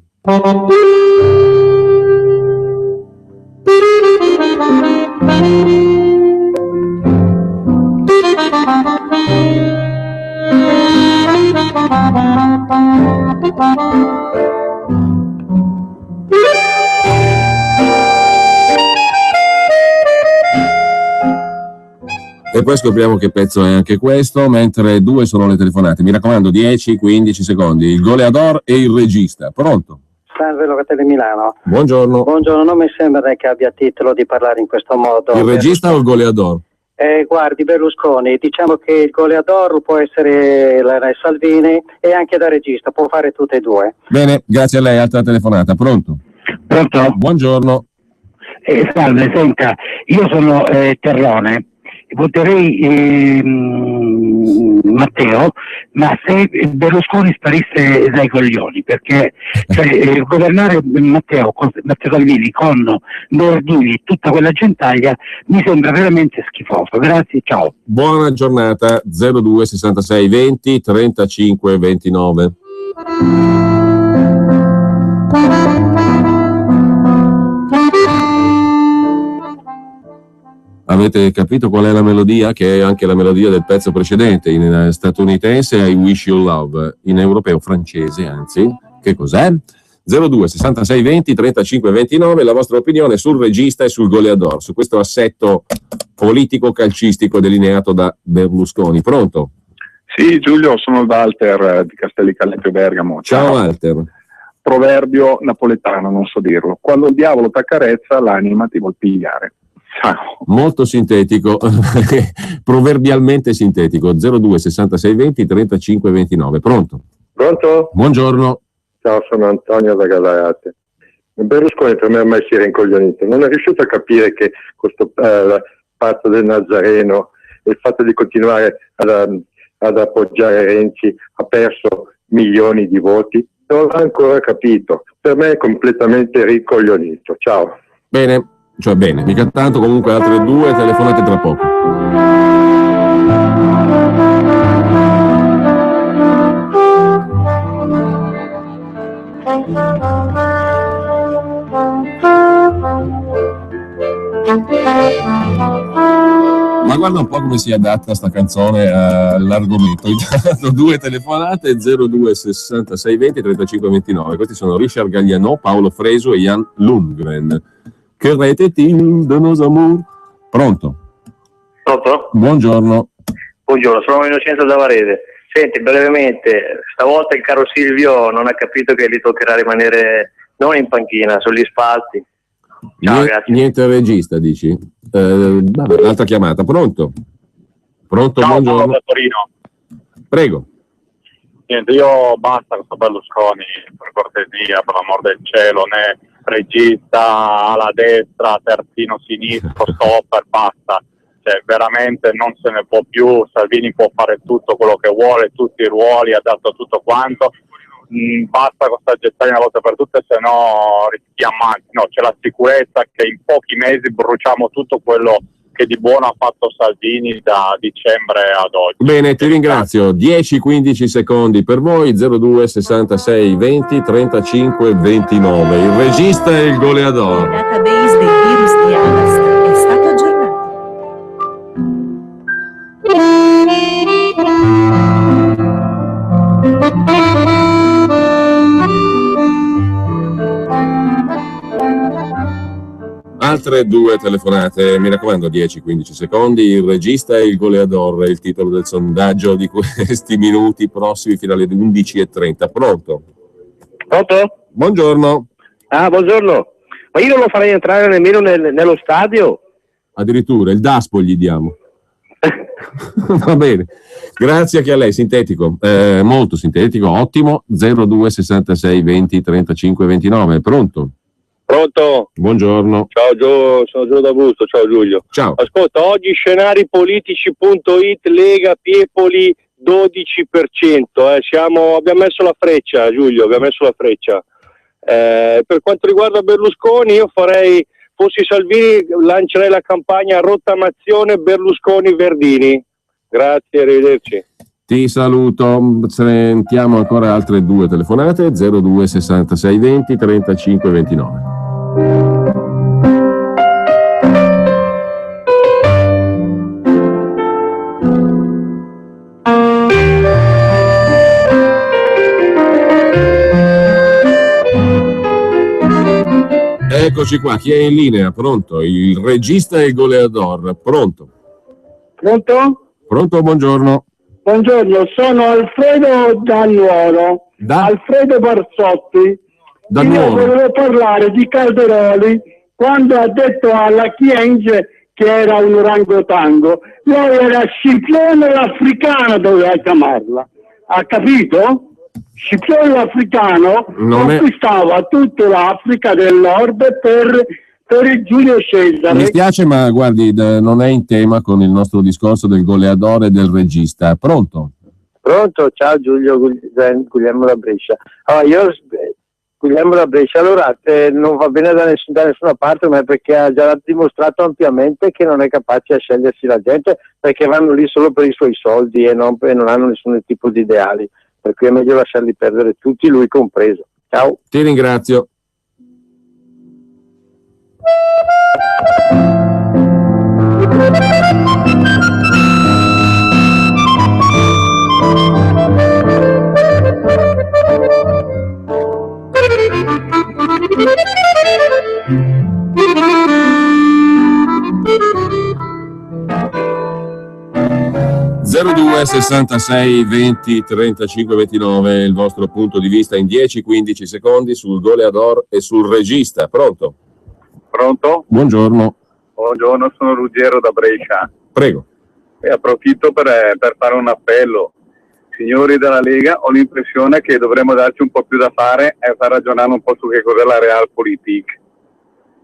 E poi scopriamo che pezzo è anche questo, mentre 2 sono le telefonate. Mi raccomando, 10-15 secondi. Il goleador e il regista. Pronto? Salve, Locatelli Milano. Buongiorno. Buongiorno, non mi sembra che abbia titolo di parlare in questo modo. Il regista o il goleador? Guardi, Berlusconi, diciamo che il goleador può essere Salvini e anche da regista, può fare tutte e due. Bene, grazie a lei. Altra telefonata. Pronto? Pronto? Buongiorno. Salve, senta, io sono Terrone. Voterei Matteo, ma se Berlusconi sparisse dai coglioni, perché governare Matteo Salvini con Nordini e tutta quella gentaglia mi sembra veramente schifoso. Grazie, ciao. Buona giornata. 02 66 20 35 29. Avete capito qual è la melodia? Che è anche la melodia del pezzo precedente. In statunitense I Wish You Love, in europeo francese anzi. Che cos'è? 02 66 20 35 29, la vostra opinione sul regista e sul goleador, su questo assetto politico calcistico delineato da Berlusconi. Pronto? Sì, Giulio, sono Walter di Castelli-Callepio Bergamo. Ciao Walter. Proverbio napoletano, non so dirlo. Quando il diavolo t'accarezza, l'anima ti vuol pigliare. Ciao. Molto sintetico, proverbialmente sintetico. 02 66 20 35 29. Pronto? Pronto? Buongiorno. Ciao, sono Antonio da Gallarate. Berlusconi per me ormai si è rincoglionito, non è riuscito a capire che questo patto del Nazareno e il fatto di continuare ad appoggiare Renzi ha perso milioni di voti, non l'ha ancora capito, per me è completamente rincoglionito. Ciao. Bene, mica tanto, comunque altre 2 telefonate tra poco. Ma guarda un po' come si adatta sta canzone all'argomento. Intanto 2 telefonate, 02 66 20 35 29. Questi sono Richard Galliano, Paolo Fresu e Jan Lundgren. Che rete-team de nos amour. Pronto? Pronto? Buongiorno. Buongiorno, sono Innocenzo da Varese. Senti, brevemente, stavolta il caro Silvio non ha capito che gli toccherà rimanere non in panchina, sugli spalti. Ciao, grazie. Niente regista, dici? Un'altra chiamata. Pronto? Pronto, ciao, buongiorno. Da Torino. Prego. Niente, io basta con Berlusconi, per cortesia, per l'amor del cielo, né regista alla destra, terzino sinistro, stopper, basta. Cioè, veramente non se ne può più. Salvini può fare tutto quello che vuole, tutti i ruoli, ha dato tutto quanto. Basta con sta gestione una volta per tutte, se no rischiamo, no, c'è la sicurezza che in pochi mesi bruciamo tutto quello che di buono ha fatto Salvini da dicembre ad oggi. Bene, ti ringrazio. 10-15 secondi per voi, 02 66 20 35 29. Il regista e il goleador. Il database del virus di Avast è stato aggiornato. Altre 2 telefonate, mi raccomando, 10-15 secondi. Il regista e il goleador è il titolo del sondaggio di questi minuti prossimi fino alle 11:30. Pronto? Pronto? Buongiorno. Ah, buongiorno. Ma io non lo farei entrare nemmeno nello stadio? Addirittura, il DASPO gli diamo. Va bene, grazie anche a lei, sintetico, molto sintetico, ottimo. 02 66 20 35 29. Pronto? Pronto? Buongiorno. Ciao Gio, sono Gio da Busto, ciao Giulio. Ciao. Ascolta, oggi scenaripolitici.it, Lega, Piepoli 12%, abbiamo messo la freccia, Giulio, abbiamo messo la freccia. Per quanto riguarda Berlusconi, io fossi Salvini, lancerei la campagna rottamazione Berlusconi-Verdini. Grazie, arrivederci. Ti saluto, sentiamo ancora altre 2 telefonate, 02 66 20 35 29. Eccoci qua, chi è in linea? Pronto? Il regista e il goleador. Pronto? Pronto? Pronto, buongiorno. Buongiorno, sono Alfredo da Nuoro. Alfredo Barsotti. Da Io Nuoro. volevo parlare di Calderoli quando ha detto alla Chienge che era un orangotango. Lei era Scipione l'Africano, doveva chiamarla. Ha capito? Scipione l'Africano conquistava tutta l'Africa del Nord per il Giulio Cesare. Mi spiace, ma guardi, non è in tema con il nostro discorso del goleador e del regista. Pronto? Pronto, ciao Giulio, Guglielmo da Brescia. Guglielmo da Brescia, allora non va bene da nessuna parte, ma è perché ha già dimostrato ampiamente che non è capace a scegliersi la gente, perché vanno lì solo per i suoi soldi e non hanno nessun tipo di ideali, per cui è meglio lasciarli perdere tutti, lui compreso. Ciao. Ti ringrazio. (02 66 20 35 29) il vostro punto di vista in 10-15 secondi sul goleador e sul regista. Pronto? Pronto? Buongiorno. Buongiorno, sono Ruggero da Brescia. Prego. E approfitto per fare un appello. signori della Lega, ho l'impressione che dovremmo darci un po' più da fare e far ragionare un po' su che cos'è la realpolitik.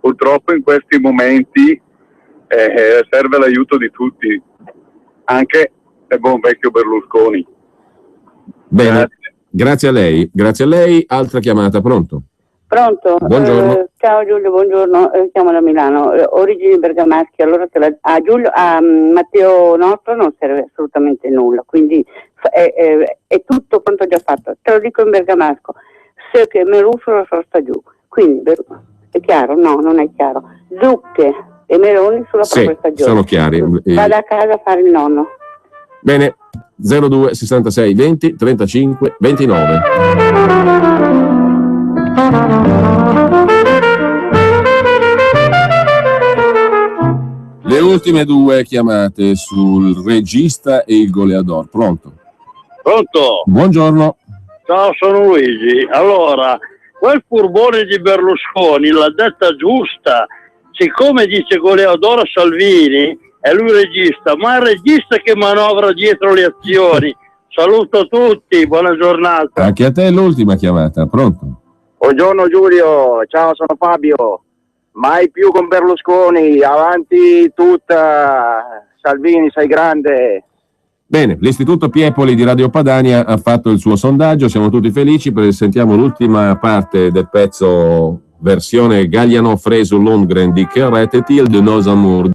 Purtroppo in questi momenti serve l'aiuto di tutti, anche del buon vecchio Berlusconi. Bene, grazie a lei. Altra chiamata, pronto? Pronto? Buongiorno. Ciao Giulio, buongiorno, chiamo da Milano, origini bergamasche, allora a Matteo nostro non serve assolutamente nulla, quindi è tutto quanto già fatto, te lo dico in bergamasco, se che Merufolo sta giù, quindi è chiaro? No, non è chiaro, zucche e meloni sulla propria stagione. Sono chiari. Vada a casa a fare il nonno. Bene, 02 66 20 35 29. Le ultime due chiamate sul regista e il goleador. Pronto? Pronto? Buongiorno. Ciao, sono Luigi. Allora, quel furbone di Berlusconi l'ha detta giusta. Siccome dice goleador Salvini, è lui regista, ma è il regista che manovra dietro le azioni. Saluto tutti, buona giornata. Anche a te l'ultima chiamata. Pronto? Buongiorno Giulio, ciao, sono Fabio. Mai più con Berlusconi, avanti tutta, Salvini sei grande. Bene, l'Istituto Piepoli di Radio Padania ha fatto il suo sondaggio, siamo tutti felici, sentiamo l'ultima parte del pezzo versione Galliano Fresu Lundgren di Kerrete Til de Nos Amour.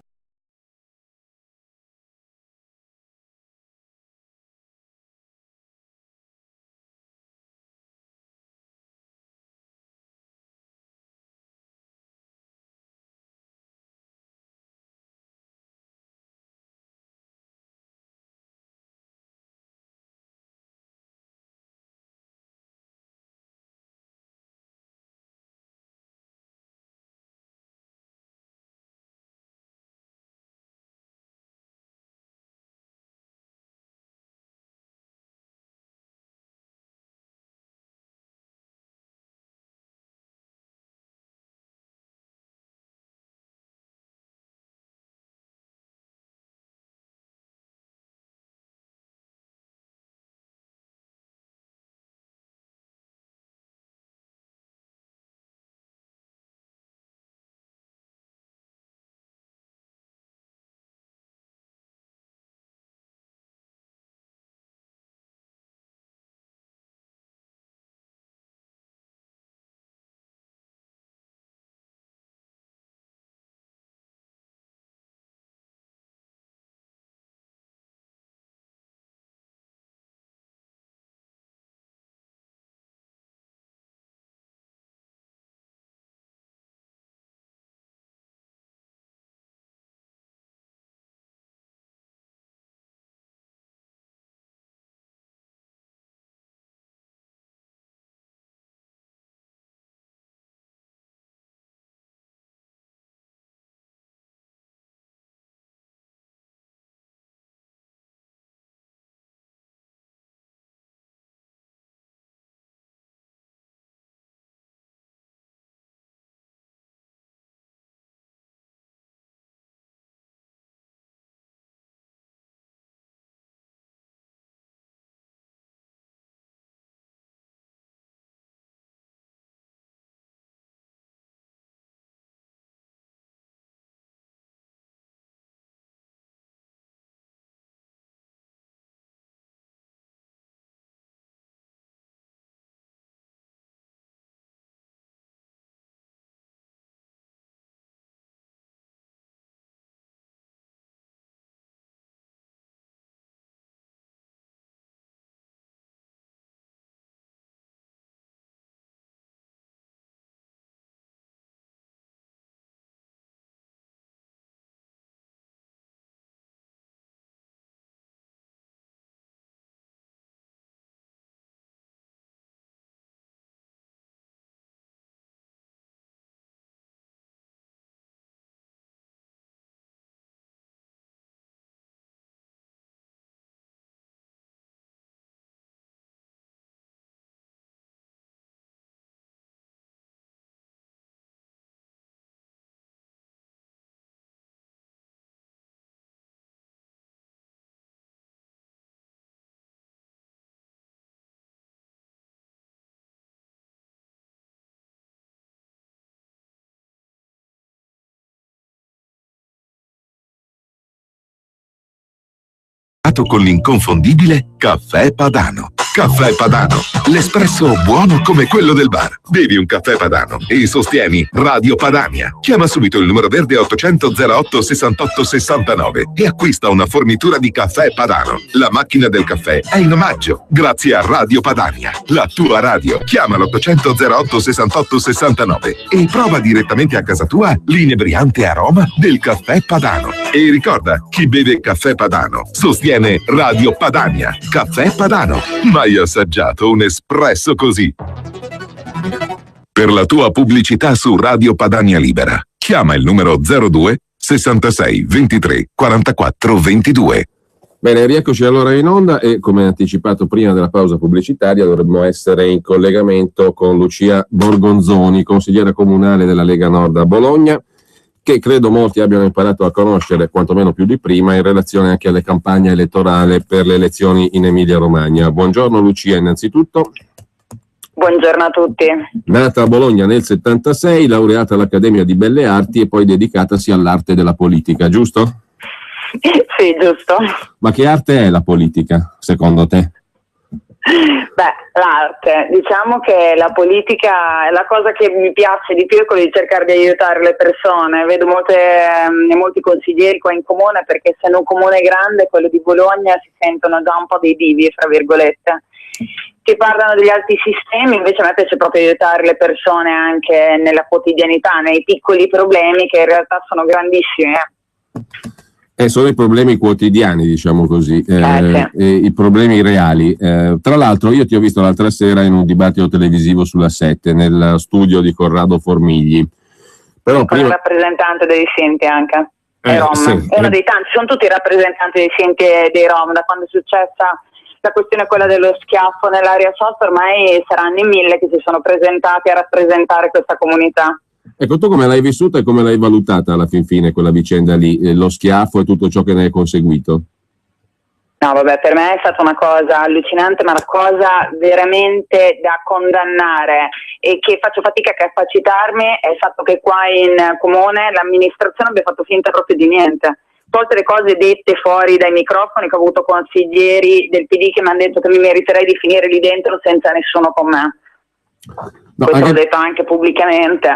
ghiacciato con l'inconfondibile Caffè Padano. Caffè Padano, l'espresso buono come quello del bar. Bevi un caffè Padano e sostieni Radio Padania. Chiama subito il numero verde 800 08 68 69 e acquista una fornitura di Caffè Padano. La macchina del caffè è in omaggio, grazie a Radio Padania, la tua radio. Chiama l'800 08 68 69 e prova direttamente a casa tua l'inebriante aroma del Caffè Padano. E ricorda, chi beve Caffè Padano sostiene Radio Padania. Caffè Padano. Mai assaggiato un espresso così? Per la tua pubblicità su Radio Padania Libera, chiama il numero 02 66 23 44 22. Bene, rieccoci allora in onda e, come anticipato prima della pausa pubblicitaria, dovremmo essere in collegamento con Lucia Borgonzoni, consigliera comunale della Lega Nord a Bologna, che credo molti abbiano imparato a conoscere, quantomeno più di prima, in relazione anche alle campagne elettorali per le elezioni in Emilia-Romagna. Buongiorno Lucia, innanzitutto. Buongiorno a tutti. Nata a Bologna nel 76, laureata all'Accademia di Belle Arti e poi dedicatasi all'arte della politica, giusto? Sì, giusto. Ma che arte è la politica, secondo te? Beh, l'arte, diciamo che la politica è la cosa che mi piace di più, è quello di cercare di aiutare le persone. Vedo molti consiglieri qua in comune, perché essendo un comune grande, quello di Bologna, si sentono già un po' dei divi, fra virgolette, che parlano degli altri sistemi. Invece a me piace proprio aiutare le persone anche nella quotidianità, nei piccoli problemi che in realtà sono grandissimi. Sono i problemi quotidiani, diciamo così, sì. I problemi reali. Tra l'altro io ti ho visto l'altra sera in un dibattito televisivo sulla 7, nel studio di Corrado Formigli. Però con il rappresentante dei Sinti anche, dei Rom. Sì, uno dei tanti, sono tutti i rappresentanti dei Sinti e dei Rom. Da quando è successa la questione quella dello schiaffo nell'area sosta, ormai saranno in 1000 che si sono presentati a rappresentare questa comunità. Ecco, tu come l'hai vissuta e come l'hai valutata alla fin fine quella vicenda lì, lo schiaffo e tutto ciò che ne è conseguito? No, vabbè, per me è stata una cosa allucinante, ma una cosa veramente da condannare, e che faccio fatica a capacitarmi è il fatto che qua in comune l'amministrazione abbia fatto finta proprio di niente. Tolte le cose dette fuori dai microfoni, che ho avuto consiglieri del PD che mi hanno detto che mi meriterei di finire lì dentro senza nessuno con me. No, questo l'ho detto anche pubblicamente.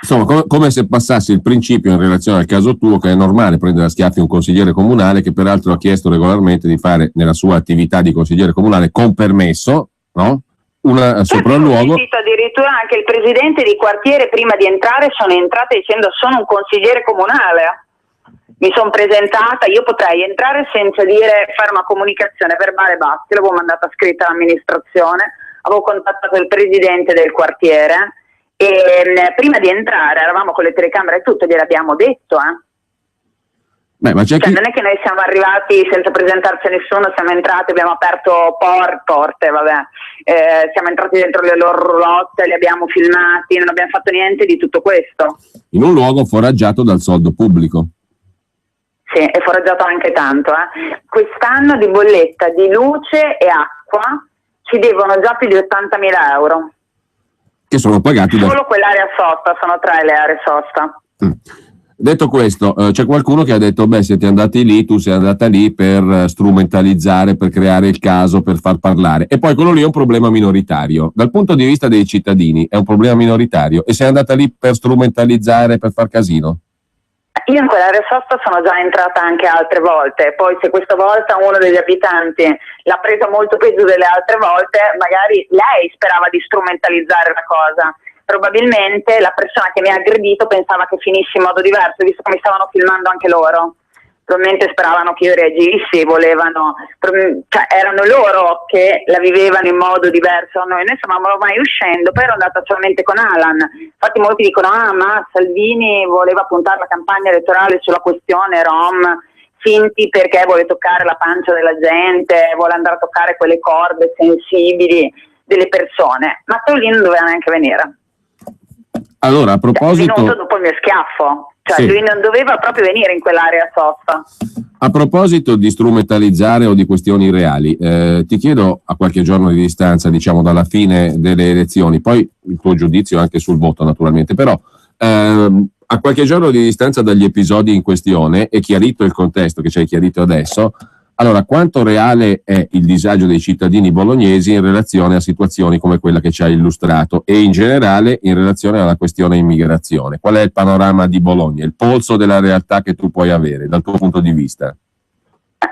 Insomma, come se passassi il principio in relazione al caso tuo, che è normale prendere a schiaffi un consigliere comunale che peraltro ha chiesto regolarmente di fare nella sua attività di consigliere comunale con permesso, no? Un sopralluogo. Addirittura anche il presidente di quartiere prima di entrare sono entrata dicendo sono un consigliere comunale. Mi sono presentata, io potrei entrare senza fare una comunicazione verbale, basta, l'avevo mandata scritta all'amministrazione, avevo contattato il presidente del quartiere e prima di entrare eravamo con le telecamere e tutto, gliel'abbiamo detto. Beh, ma c'è chi... Non è che noi siamo arrivati senza presentarci a nessuno, siamo entrati, abbiamo aperto porte, siamo entrati dentro le loro roulotte, li abbiamo filmati, non abbiamo fatto niente di tutto questo. In un luogo foraggiato dal soldo pubblico. Sì, è foraggiato anche tanto. Quest'anno di bolletta di luce e acqua ci devono già più di 80.000 euro. Che sono pagati solo quell'area sosta, sono 3 le aree sosta. Detto questo, c'è qualcuno che ha detto siete andati lì, tu sei andata lì per strumentalizzare, per creare il caso, per far parlare, e poi quello lì è un problema minoritario. Dal punto di vista dei cittadini è un problema minoritario, e sei andata lì per strumentalizzare, per far casino? Io in quell'area sosta sono già entrata anche altre volte, poi se questa volta uno degli abitanti l'ha presa molto peggio delle altre volte, magari lei sperava di strumentalizzare la cosa. Probabilmente la persona che mi ha aggredito pensava che finisse in modo diverso, visto che mi stavano filmando anche loro. Probabilmente speravano che io reagissi, erano loro che la vivevano in modo diverso. Noi stavamo ormai uscendo, poi ero andata solamente con Alan. Infatti molti dicono, ma Salvini voleva puntare la campagna elettorale sulla questione Rom, finti perché vuole toccare la pancia della gente, vuole andare a toccare quelle corde sensibili delle persone. Ma lì non doveva neanche venire. Allora, a proposito... Venuto dopo il mio schiaffo. Sì. Lui non doveva proprio venire in quell'area sosta. A proposito di strumentalizzare o di questioni reali, ti chiedo a qualche giorno di distanza, diciamo dalla fine delle elezioni, poi il tuo giudizio anche sul voto naturalmente, però a qualche giorno di distanza dagli episodi in questione e chiarito il contesto che ci hai chiarito adesso, Allora, quanto reale è il disagio dei cittadini bolognesi in relazione a situazioni come quella che ci ha illustrato e in generale in relazione alla questione immigrazione? Qual è il panorama di Bologna, il polso della realtà che tu puoi avere dal tuo punto di vista?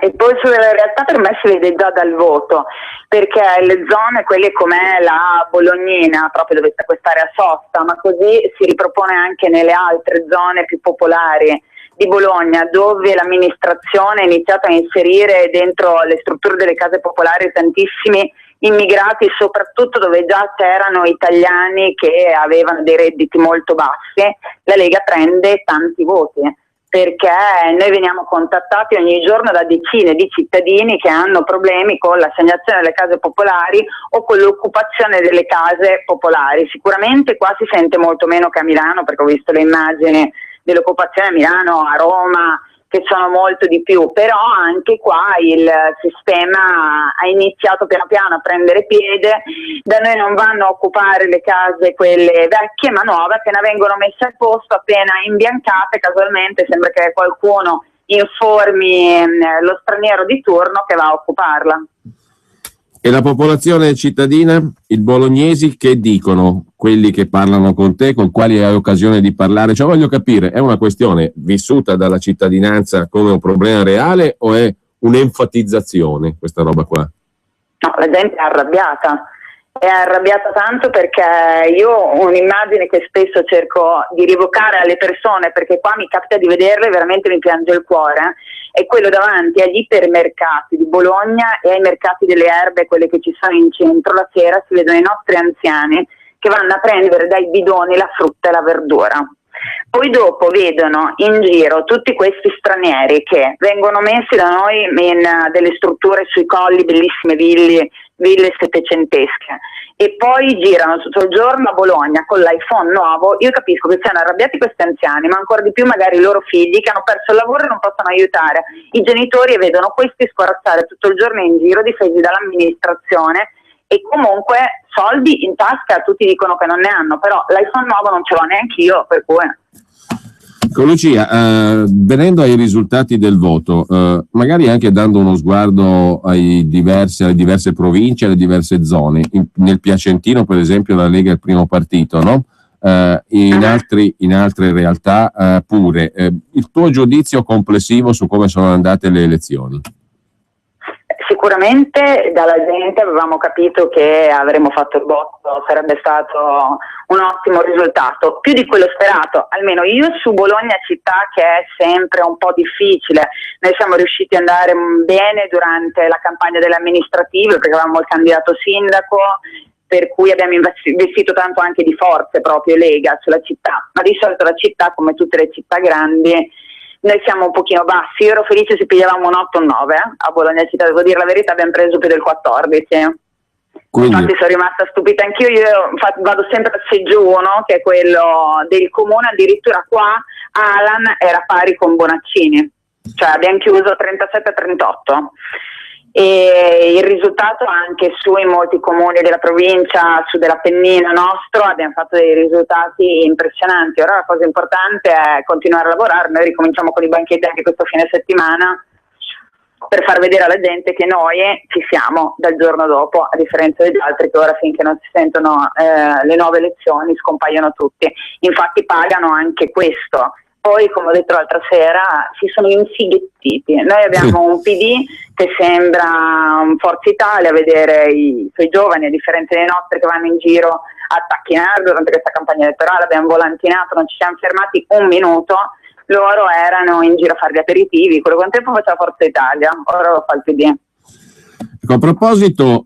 Il polso della realtà per me si vede già dal voto, perché le zone, quelle come la Bolognina, proprio dove sta quest'area sosta, ma così si ripropone anche nelle altre zone più popolari di Bologna, dove l'amministrazione ha iniziato a inserire dentro le strutture delle case popolari tantissimi immigrati, soprattutto dove già c'erano italiani che avevano dei redditi molto bassi. La Lega prende tanti voti, perché noi veniamo contattati ogni giorno da decine di cittadini che hanno problemi con l'assegnazione delle case popolari o con l'occupazione delle case popolari. Sicuramente qua si sente molto meno che a Milano, perché ho visto le immagini dell'occupazione a Milano, a Roma, che sono molto di più, però anche qua il sistema ha iniziato piano piano a prendere piede. Da noi non vanno a occupare le case quelle vecchie ma nuove, appena vengono messe a posto, appena imbiancate, casualmente sembra che qualcuno informi lo straniero di turno che va a occuparla. E la popolazione cittadina, i bolognesi, che dicono quelli che parlano con te, con quali hai occasione di parlare? Cioè, voglio capire, è una questione vissuta dalla cittadinanza come un problema reale o è un'enfatizzazione questa roba qua? No, la gente è arrabbiata tanto, perché io ho un'immagine che spesso cerco di rievocare alle persone, perché qua mi capita di vederle e veramente mi piange il cuore, è quello davanti agli ipermercati di Bologna e ai mercati delle erbe, quelle che ci sono in centro. La sera si vedono i nostri anziani che vanno a prendere dai bidoni la frutta e la verdura. Poi dopo vedono in giro tutti questi stranieri che vengono messi da noi in delle strutture sui colli, bellissime ville settecentesche, e poi girano tutto il giorno a Bologna con l'iPhone nuovo. Io capisco che siano arrabbiati questi anziani, ma ancora di più magari i loro figli che hanno perso il lavoro e non possono aiutare i genitori, e vedono questi scorazzare tutto il giorno in giro, difesi dall'amministrazione, e comunque soldi in tasca tutti dicono che non ne hanno, però l'iPhone nuovo non ce l'ho neanche io, per cui... Con Lucia, venendo ai risultati del voto, magari anche dando uno sguardo alle diverse province, alle diverse zone. Nel Piacentino, per esempio, la Lega è il primo partito, no? In altre realtà pure. Il tuo giudizio complessivo su come sono andate le elezioni? Sicuramente dalla gente avevamo capito che avremmo fatto il botto, sarebbe stato un ottimo risultato, più di quello sperato, almeno io su Bologna città, che è sempre un po' difficile. Noi siamo riusciti ad andare bene durante la campagna delle amministrative, perché avevamo il candidato sindaco, per cui abbiamo investito tanto anche di forze proprio Lega sulla città, ma di solito la città, come tutte le città grandi, noi siamo un pochino bassi. Io ero felice se pigliavamo un 8 o un 9 a Bologna città, devo dire la verità, abbiamo preso più del 14. Quindi... Infatti sono rimasta stupita anch'io, vado sempre al seggio 1, che è quello del comune, addirittura qua Alan era pari con Bonaccini, cioè abbiamo chiuso 37-38. E il risultato anche su in molti comuni della provincia, su dell'Appennino nostro, abbiamo fatto dei risultati impressionanti. Ora la cosa importante è continuare a lavorare. Noi ricominciamo con i banchetti anche questo fine settimana, per far vedere alla gente che noi ci siamo dal giorno dopo, a differenza degli altri che ora, finché non si sentono le nuove elezioni, scompaiono tutti. Infatti pagano anche questo. Poi, come ho detto l'altra sera, si sono infighettiti. Noi abbiamo un PD che sembra un Forza Italia, a vedere i suoi giovani, a differenza dei nostri che vanno in giro a tacchinare durante questa campagna elettorale. Abbiamo volantinato, non ci siamo fermati un minuto. Loro erano in giro a fare gli aperitivi, quello che un tempo faceva Forza Italia, ora lo fa il PD. Ecco, a proposito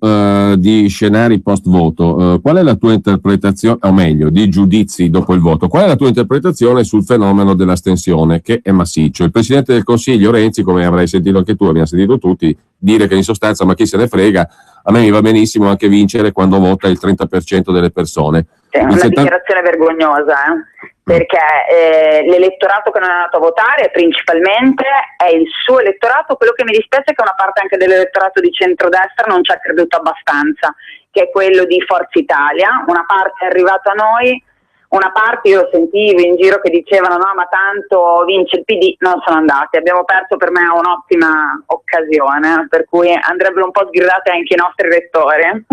di scenari post-voto, qual è la tua interpretazione, o meglio, di giudizi dopo il voto, qual è la tua interpretazione sul fenomeno dell'astensione, che è massiccio? Il Presidente del Consiglio Renzi, come avrai sentito anche tu, abbiamo sentito tutti, dire che in sostanza, ma chi se ne frega, a me mi va benissimo anche vincere quando vota il 30% delle persone. È una dichiarazione vergognosa, perché l'elettorato che non è andato a votare principalmente è il suo elettorato. Quello che mi dispiace è che una parte anche dell'elettorato di centrodestra non ci ha creduto abbastanza, che è quello di Forza Italia. Una parte è arrivata a noi, una parte io sentivo in giro che dicevano no ma tanto vince il PD, non sono andati, abbiamo perso per me un'ottima occasione, per cui andrebbero un po' sgridati anche i nostri elettori,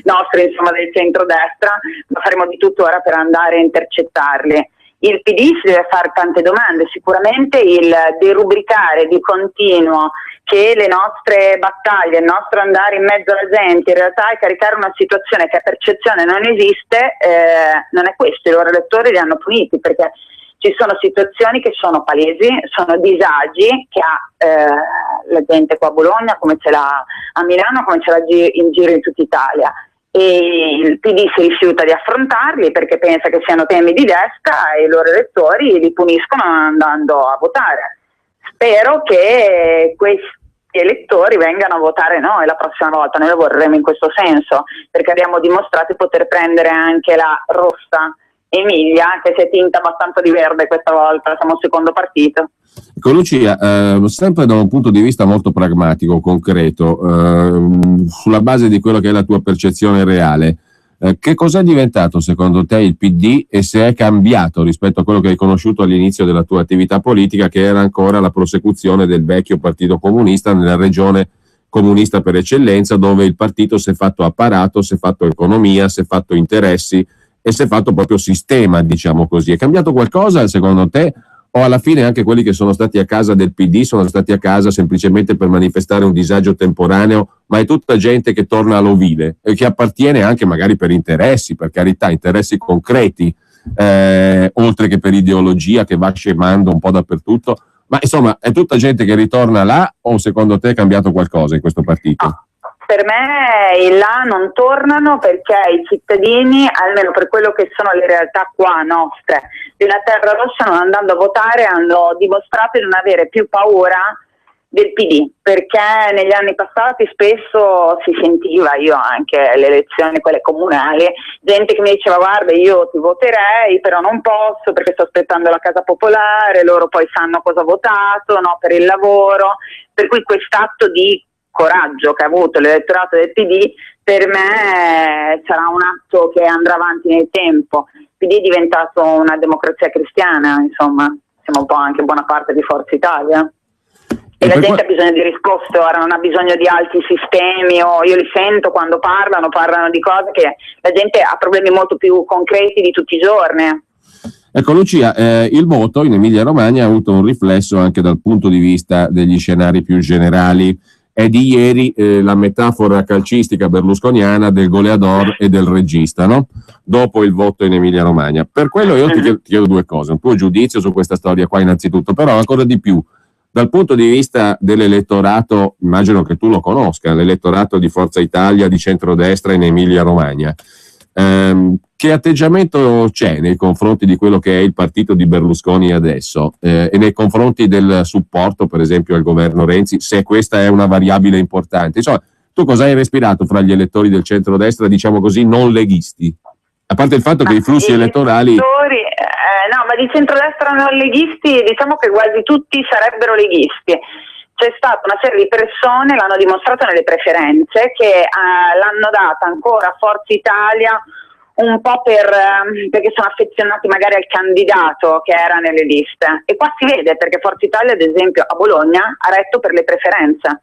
nostri insomma del centrodestra, ma faremo di tutto ora per andare a intercettarli. Il PD si deve fare tante domande, sicuramente il derubricare di continuo che le nostre battaglie, il nostro andare in mezzo alla gente in realtà è caricare una situazione che a percezione non esiste, non è questo, i loro elettori li hanno puniti perché ci sono situazioni che sono palesi, sono disagi che ha la gente qua a Bologna, come ce l'ha a Milano, come ce l'ha in giro in tutta Italia. E il PD si rifiuta di affrontarli perché pensa che siano temi di destra e i loro elettori li puniscono andando a votare. Spero che questi elettori vengano a votare noi la prossima volta, noi lo vorremmo in questo senso, perché abbiamo dimostrato di poter prendere anche la rossa Emilia, che si è tinta abbastanza di verde questa volta, siamo il secondo partito. Ecco Lucia, sempre da un punto di vista molto pragmatico, concreto, sulla base di quello che è la tua percezione reale, che cosa è diventato secondo te il PD e se è cambiato rispetto a quello che hai conosciuto all'inizio della tua attività politica, che era ancora la prosecuzione del vecchio Partito Comunista nella regione comunista per eccellenza, dove il partito si è fatto apparato, si è fatto economia, si è fatto interessi e si è fatto proprio sistema, diciamo così. È cambiato qualcosa secondo te? O alla fine anche quelli che sono stati a casa del PD sono stati a casa semplicemente per manifestare un disagio temporaneo, ma è tutta gente che torna all'ovile e che appartiene anche magari per interessi, per carità, interessi concreti, oltre che per ideologia che va scemando un po' dappertutto, ma insomma è tutta gente che ritorna là o secondo te è cambiato qualcosa in questo partito? Per me i là non tornano perché i cittadini, almeno per quello che sono le realtà qua nostre, di una terra rossa, non andando a votare hanno dimostrato di non avere più paura del PD, perché negli anni passati spesso si sentiva, io anche alle elezioni quelle comunali, gente che mi diceva guarda io ti voterei però non posso perché sto aspettando la casa popolare, loro poi sanno cosa ho votato, no, per il lavoro, per cui quest'atto di coraggio che ha avuto l'elettorato del PD per me sarà un atto che andrà avanti nel tempo. Il PD è diventato una democrazia cristiana, insomma, siamo un po' anche buona parte di Forza Italia. E la gente ha bisogno di risposte, ora non ha bisogno di altri sistemi, o io li sento quando parlano di cose che la gente ha problemi molto più concreti di tutti i giorni. Ecco Lucia, il voto in Emilia Romagna ha avuto un riflesso anche dal punto di vista degli scenari più generali. È di ieri la metafora calcistica berlusconiana del goleador e del regista, no? Dopo il voto in Emilia Romagna. Per quello io ti chiedo due cose, un tuo giudizio su questa storia qua innanzitutto, però ancora di più dal punto di vista dell'elettorato, immagino che tu lo conosca, l'elettorato di Forza Italia, di centrodestra in Emilia Romagna. Che atteggiamento c'è nei confronti di quello che è il partito di Berlusconi adesso e nei confronti del supporto per esempio al governo Renzi, se questa è una variabile importante? Insomma, tu cosa hai respirato fra gli elettori del centrodestra, diciamo così, non leghisti? A parte il fatto che i flussi elettorali... No, ma di centrodestra non leghisti, diciamo che quasi tutti sarebbero leghisti. C'è stata una serie di persone, l'hanno dimostrato nelle preferenze, che l'hanno data ancora a Forza Italia un po' perché sono affezionati magari al candidato che era nelle liste. E qua si vede perché Forza Italia, ad esempio, a Bologna ha retto per le preferenze.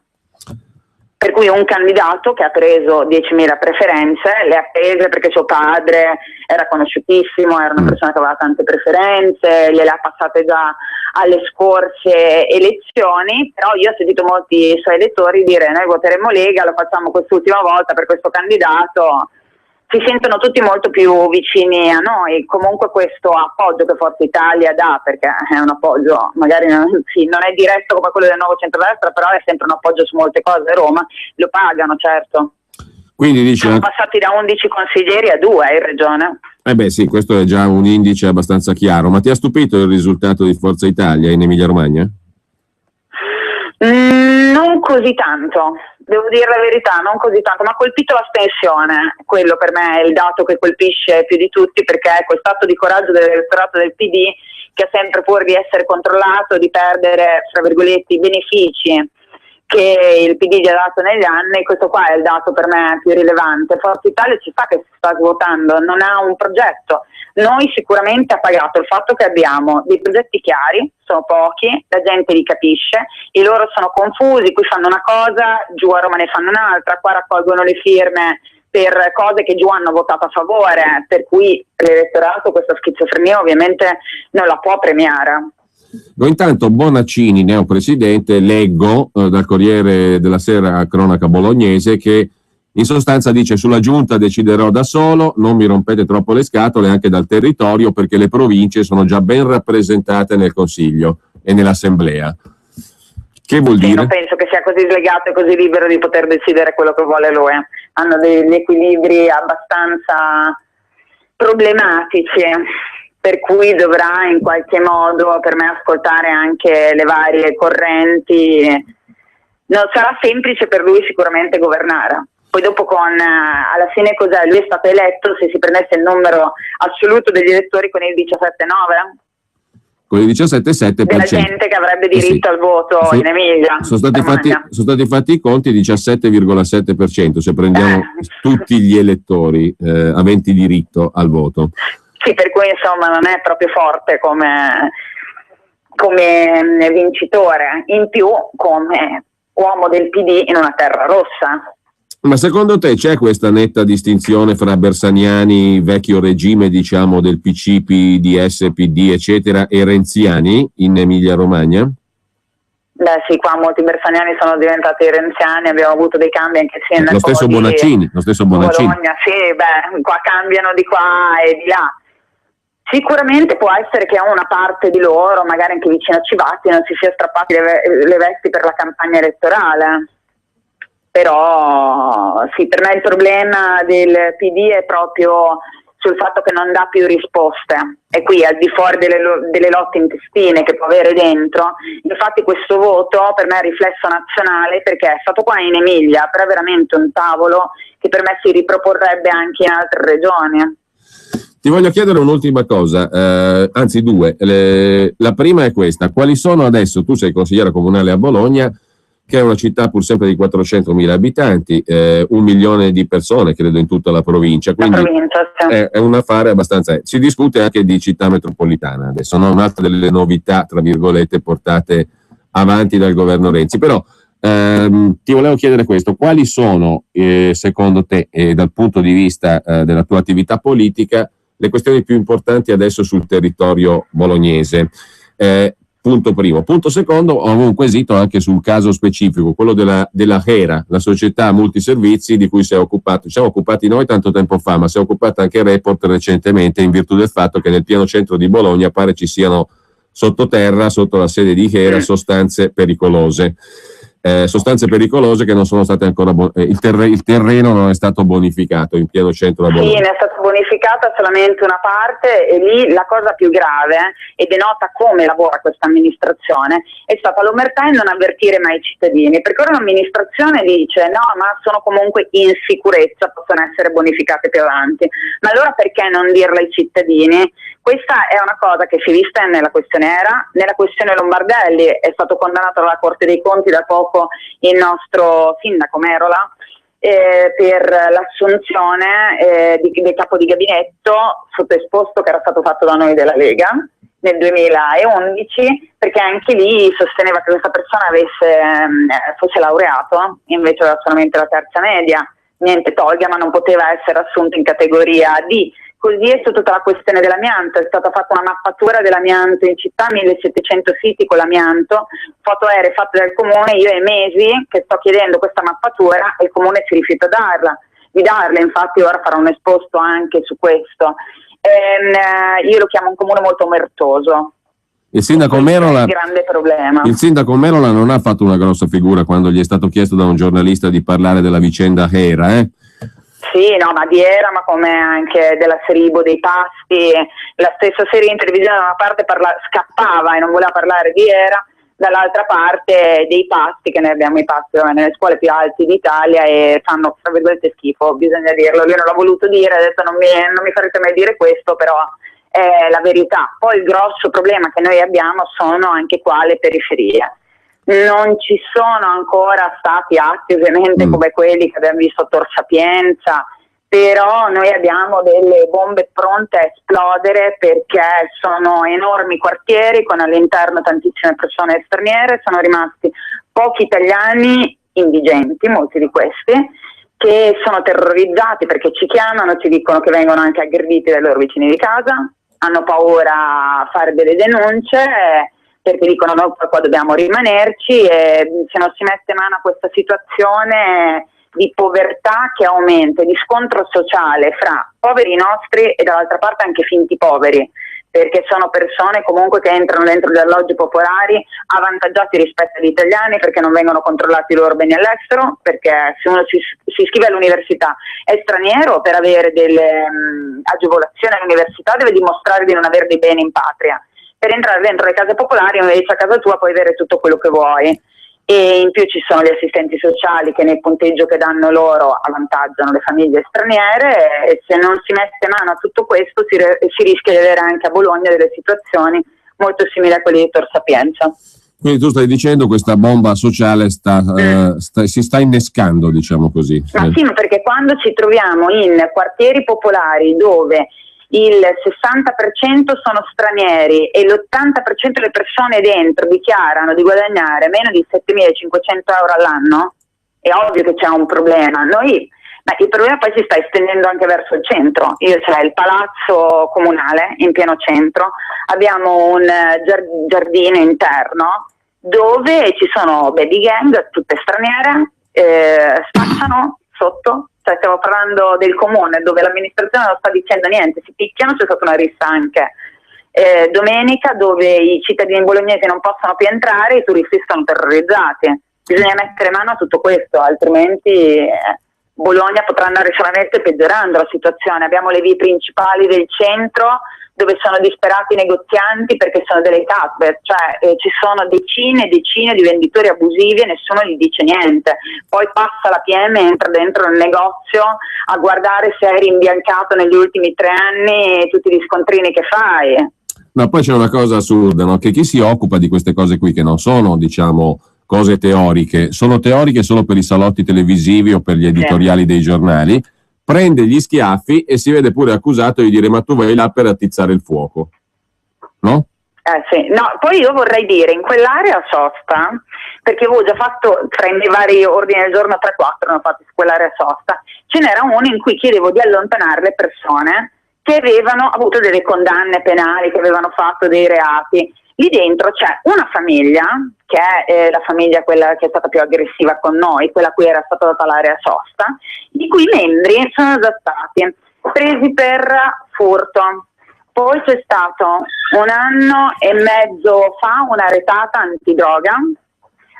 Per cui un candidato che ha preso 10.000 preferenze, le ha prese perché suo padre era conosciutissimo, era una persona che aveva tante preferenze, gliele ha passate già alle scorse elezioni, però io ho sentito molti suoi elettori dire noi voteremo Lega, lo facciamo quest'ultima volta per questo candidato. Si sentono tutti molto più vicini a noi, comunque questo appoggio che Forza Italia dà, perché è un appoggio, magari non è diretto come quello del nuovo centrodestra, però è sempre un appoggio su molte cose, Roma, lo pagano, certo. Quindi dice, siamo passati da 11 consiglieri a 2 in regione. Beh sì, questo è già un indice abbastanza chiaro, ma ti ha stupito il risultato di Forza Italia in Emilia Romagna? Non così tanto, devo dire la verità, non così tanto, ma ha colpito l'astensione, quello per me è il dato che colpisce più di tutti, perché è questo atto di coraggio dell'elettorato del PD che ha sempre paura di essere controllato, di perdere, fra virgolette, i benefici che il PD gli ha dato negli anni. Questo qua è il dato per me più rilevante. Forza Italia ci sa che si sta svuotando, non ha un progetto, Noi sicuramente ha pagato il fatto che abbiamo dei progetti chiari, sono pochi, la gente li capisce, i loro sono confusi, qui fanno una cosa, giù a Roma ne fanno un'altra, qua raccolgono le firme per cose che giù hanno votato a favore, per cui l'elettorato questa schizofrenia ovviamente non la può premiare. Intanto Bonaccini, neopresidente, leggo dal Corriere della Sera, cronaca bolognese, che in sostanza dice: sulla giunta deciderò da solo, non mi rompete troppo le scatole anche dal territorio, perché le province sono già ben rappresentate nel Consiglio e nell'Assemblea. Che vuol dire? Non penso che sia così slegato e così libero di poter decidere quello che vuole lui. Hanno degli equilibri abbastanza problematici, per cui dovrà in qualche modo, per me, ascoltare anche le varie correnti. Non sarà semplice per lui sicuramente governare. Poi dopo alla fine cos'è? Lui è stato eletto, se si prendesse il numero assoluto degli elettori, con il 17,9%? Con il 17,7%. Della gente che avrebbe diritto al voto in Emilia. Sono stati fatti i conti, 17,7%, se prendiamo tutti gli elettori aventi diritto al voto. Sì, per cui insomma non è proprio forte come vincitore, in più come uomo del PD in una terra rossa. Ma secondo te c'è questa netta distinzione fra bersaniani, vecchio regime diciamo del PC, PDS, PD eccetera, e renziani in Emilia Romagna? Beh sì, qua molti bersaniani sono diventati renziani, abbiamo avuto dei cambi anche sindaco. Lo stesso Bonaccini. Bologna, sì, beh, qua cambiano di qua e di là. Sicuramente può essere che una parte di loro, magari anche vicino a Civati, non si sia strappati le vesti per la campagna elettorale. Però sì, per me il problema del PD è proprio sul fatto che non dà più risposte, e qui al di fuori delle lotte intestine che può avere dentro. Infatti questo voto per me è riflesso nazionale, perché è stato qua in Emilia, però è veramente un tavolo che per me si riproporrebbe anche in altre regioni. Ti voglio chiedere un'ultima cosa, anzi due. La prima è questa: quali sono adesso, tu sei consigliera comunale a Bologna, che è una città pur sempre di 400.000 abitanti, 1 milione di persone credo in tutta la provincia, quindi è un affare abbastanza. Si discute anche di città metropolitana adesso, no? Un'altra delle novità tra virgolette portate avanti dal governo Renzi. Però ti volevo chiedere questo: quali sono secondo te, dal punto di vista della tua attività politica, le questioni più importanti adesso sul territorio bolognese? Punto primo. Punto secondo, ho un quesito anche sul caso specifico, quello della HERA, la società multiservizi di cui ci siamo occupati noi tanto tempo fa, ma si è occupata anche Report recentemente, in virtù del fatto che nel pieno centro di Bologna pare ci siano sottoterra, sotto la sede di HERA, sostanze pericolose che non sono state ancora il terreno non è stato bonificato in pieno centro da Bologna. Sì, ne è stata bonificata solamente una parte, e lì la cosa più grave, e denota come lavora questa amministrazione, è stata l'omertà in non avvertire mai i cittadini, perché ora l'amministrazione dice no, ma sono comunque in sicurezza, possono essere bonificate più avanti, ma allora perché non dirlo ai cittadini? Questa è una cosa che si è vista nella questione ERA, nella questione Lombardelli. È stato condannato dalla Corte dei Conti da poco il nostro sindaco Merola per l'assunzione del capo di gabinetto sottoesposto, che era stato fatto da noi della Lega nel 2011, perché anche lì sosteneva che questa persona fosse laureato, invece aveva solamente la terza media. Niente toglia, ma non poteva essere assunto in categoria D. Così è su tutta la questione dell'amianto, è stata fatta una mappatura dell'amianto in città, 1700 siti con l'amianto, foto aeree fatte dal comune. Io è mesi che sto chiedendo questa mappatura e il comune si rifiuta di darla, infatti ora farò un esposto anche su questo. Io lo chiamo un comune molto omertoso. Il sindaco Merola, grande problema. Il sindaco Merola non ha fatto una grossa figura quando gli è stato chiesto da un giornalista di parlare della vicenda HERA, Sì, no, ma di ERA, ma come anche della Seribo, dei pasti. La stessa serie in televisione da una parte scappava e non voleva parlare di ERA, dall'altra parte dei pasti, che noi abbiamo i pasti nelle scuole più alte d'Italia e fanno, tra virgolette, schifo, bisogna dirlo. Lui non l'ha voluto dire, ha detto non mi farete mai dire questo, però è la verità. Poi il grosso problema che noi abbiamo sono anche qua le periferie. Non ci sono ancora stati atti ovviamente come quelli che abbiamo visto a Tor Sapienza, però noi abbiamo delle bombe pronte a esplodere perché sono enormi quartieri con all'interno tantissime persone straniere, sono rimasti pochi italiani indigenti, molti di questi, che sono terrorizzati perché ci chiamano, ci dicono che vengono anche aggrediti dai loro vicini di casa, hanno paura a fare delle denunce perché dicono no, qua dobbiamo rimanerci, e se non si mette mano a questa situazione di povertà che aumenta, di scontro sociale fra poveri nostri e dall'altra parte anche finti poveri, perché sono persone comunque che entrano dentro gli alloggi popolari avvantaggiati rispetto agli italiani perché non vengono controllati i loro beni all'estero, perché se uno si iscrive all'università è straniero, per avere delle agevolazioni all'università deve dimostrare di non avere dei beni in patria. Per entrare dentro le case popolari invece a casa tua puoi avere tutto quello che vuoi, e in più ci sono gli assistenti sociali che nel punteggio che danno loro avvantaggiano le famiglie straniere, e se non si mette mano a tutto questo si rischia di avere anche a Bologna delle situazioni molto simili a quelle di Tor Sapienza. Quindi tu stai dicendo questa bomba sociale si sta innescando, diciamo così. Ma sì, perché quando ci troviamo in quartieri popolari dove il 60% sono stranieri e l'80% delle persone dentro dichiarano di guadagnare meno di 7.500 euro all'anno, è ovvio che c'è un problema. Ma il problema poi si sta estendendo anche verso il centro. C'è il palazzo comunale in pieno centro, abbiamo un giardino interno dove ci sono baby gang, tutte straniere, spacciano sotto. Stiamo parlando del comune dove l'amministrazione non sta dicendo niente, si picchiano, c'è stata una rissa anche domenica dove i cittadini bolognesi non possono più entrare, i turisti sono terrorizzati. Bisogna mettere mano a tutto questo, altrimenti Bologna potrà andare solamente peggiorando la situazione. Abbiamo le vie principali del centro dove sono disperati i negozianti perché sono delle casbe, cioè ci sono decine e decine di venditori abusivi e nessuno gli dice niente. Poi passa la PM, entra dentro nel negozio a guardare se hai rimbiancato negli ultimi 3 anni e tutti gli scontrini che fai. Ma poi c'è una cosa assurda, no? Che chi si occupa di queste cose qui, che non sono, diciamo, cose teoriche, sono teoriche solo per i salotti televisivi o per gli editoriali dei giornali, prende gli schiaffi e si vede pure accusato di dire ma tu vai là per attizzare il fuoco, no? Sì, no, poi io vorrei dire, in quell'area sosta, perché avevo già fatto tra i miei vari ordini del giorno 3-4, ne ho fatti su quell'area sosta, ce n'era uno in cui chiedevo di allontanare le persone che avevano avuto delle condanne penali, che avevano fatto dei reati. Lì dentro c'è una famiglia, che è la famiglia quella che è stata più aggressiva con noi, quella a cui era stata data l'area sosta, i cui membri sono già stati presi per furto. Poi c'è stato 1 anno e mezzo fa una retata antidroga,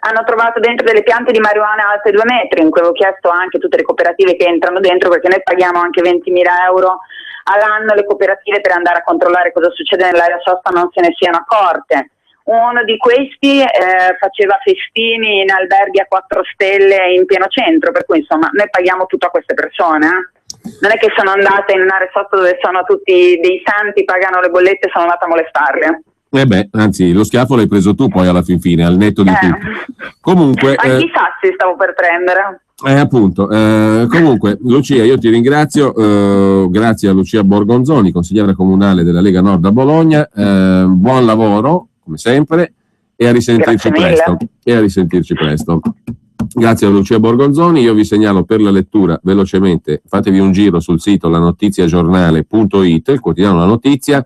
hanno trovato dentro delle piante di marijuana alte 2 metri, in cui avevo chiesto anche tutte le cooperative che entrano dentro, perché noi paghiamo anche 20.000 euro all'anno le cooperative per andare a controllare cosa succede nell'area sosta, non se ne siano accorte. Uno di questi faceva festini in alberghi a 4 stelle in pieno centro, per cui insomma noi paghiamo tutto a queste persone. Non è che sono andata in un'area sosta dove sono tutti dei santi, pagano le bollette e sono andata a molestarle. Anzi, lo schiaffo l'hai preso tu poi alla fin fine, al netto di tutto. Comunque, anche i sassi stavo per prendere. Appunto, comunque Lucia, io ti ringrazio, grazie a Lucia Borgonzoni, consigliera comunale della Lega Nord a Bologna, buon lavoro come sempre e a risentirci presto. Grazie a Lucia Borgonzoni. Io vi segnalo per la lettura velocemente, fatevi un giro sul sito lanotiziagiornale.it, il quotidiano La Notizia,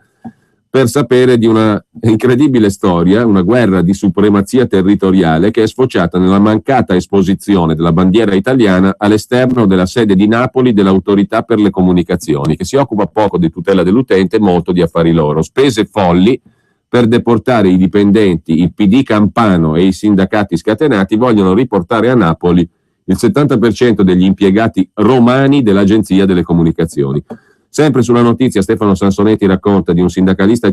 per sapere di una incredibile storia, una guerra di supremazia territoriale che è sfociata nella mancata esposizione della bandiera italiana all'esterno della sede di Napoli dell'Autorità per le Comunicazioni, che si occupa poco di tutela dell'utente e molto di affari loro. Spese folli per deportare i dipendenti, il PD campano e i sindacati scatenati vogliono riportare a Napoli il 70% degli impiegati romani dell'Agenzia delle Comunicazioni. Sempre sulla notizia Stefano Sansonetti racconta di un sindacalista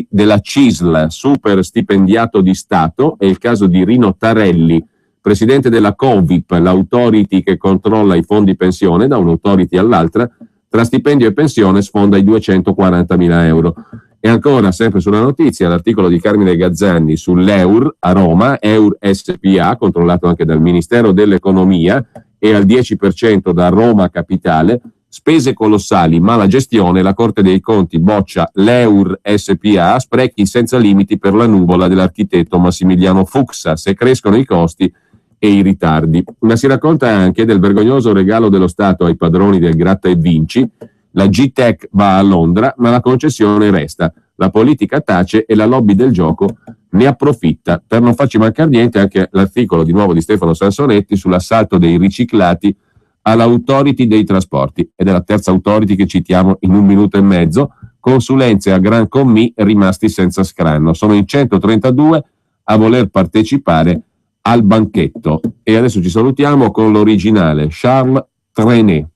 della CISL, super stipendiato di Stato, è il caso di Rino Tarelli, presidente della COVIP, l'autority che controlla i fondi pensione, da un'autority all'altra, tra stipendio e pensione sfonda i 240.000 euro. E ancora, sempre sulla notizia, l'articolo di Carmine Gazzanni sull'EUR a Roma, EUR SPA, controllato anche dal Ministero dell'Economia, e al 10% da Roma Capitale, spese colossali, mala gestione, la Corte dei Conti boccia l'Eur SPA, sprechi senza limiti per la nuvola dell'architetto Massimiliano Fuchsa, se crescono i costi e i ritardi. Ma si racconta anche del vergognoso regalo dello Stato ai padroni del gratta e vinci. La G-Tech va a Londra, ma la concessione resta. La politica tace e la lobby del gioco ne approfitta. Per non farci mancare niente, anche l'articolo di nuovo di Stefano Sansonetti sull'assalto dei riciclati all'autority dei trasporti, ed è la terza autority che citiamo in 1 minuto e mezzo. Consulenze a Gran Commis rimasti senza scranno. Sono in 132 a voler partecipare al banchetto. E adesso ci salutiamo con l'originale Charles Trenet.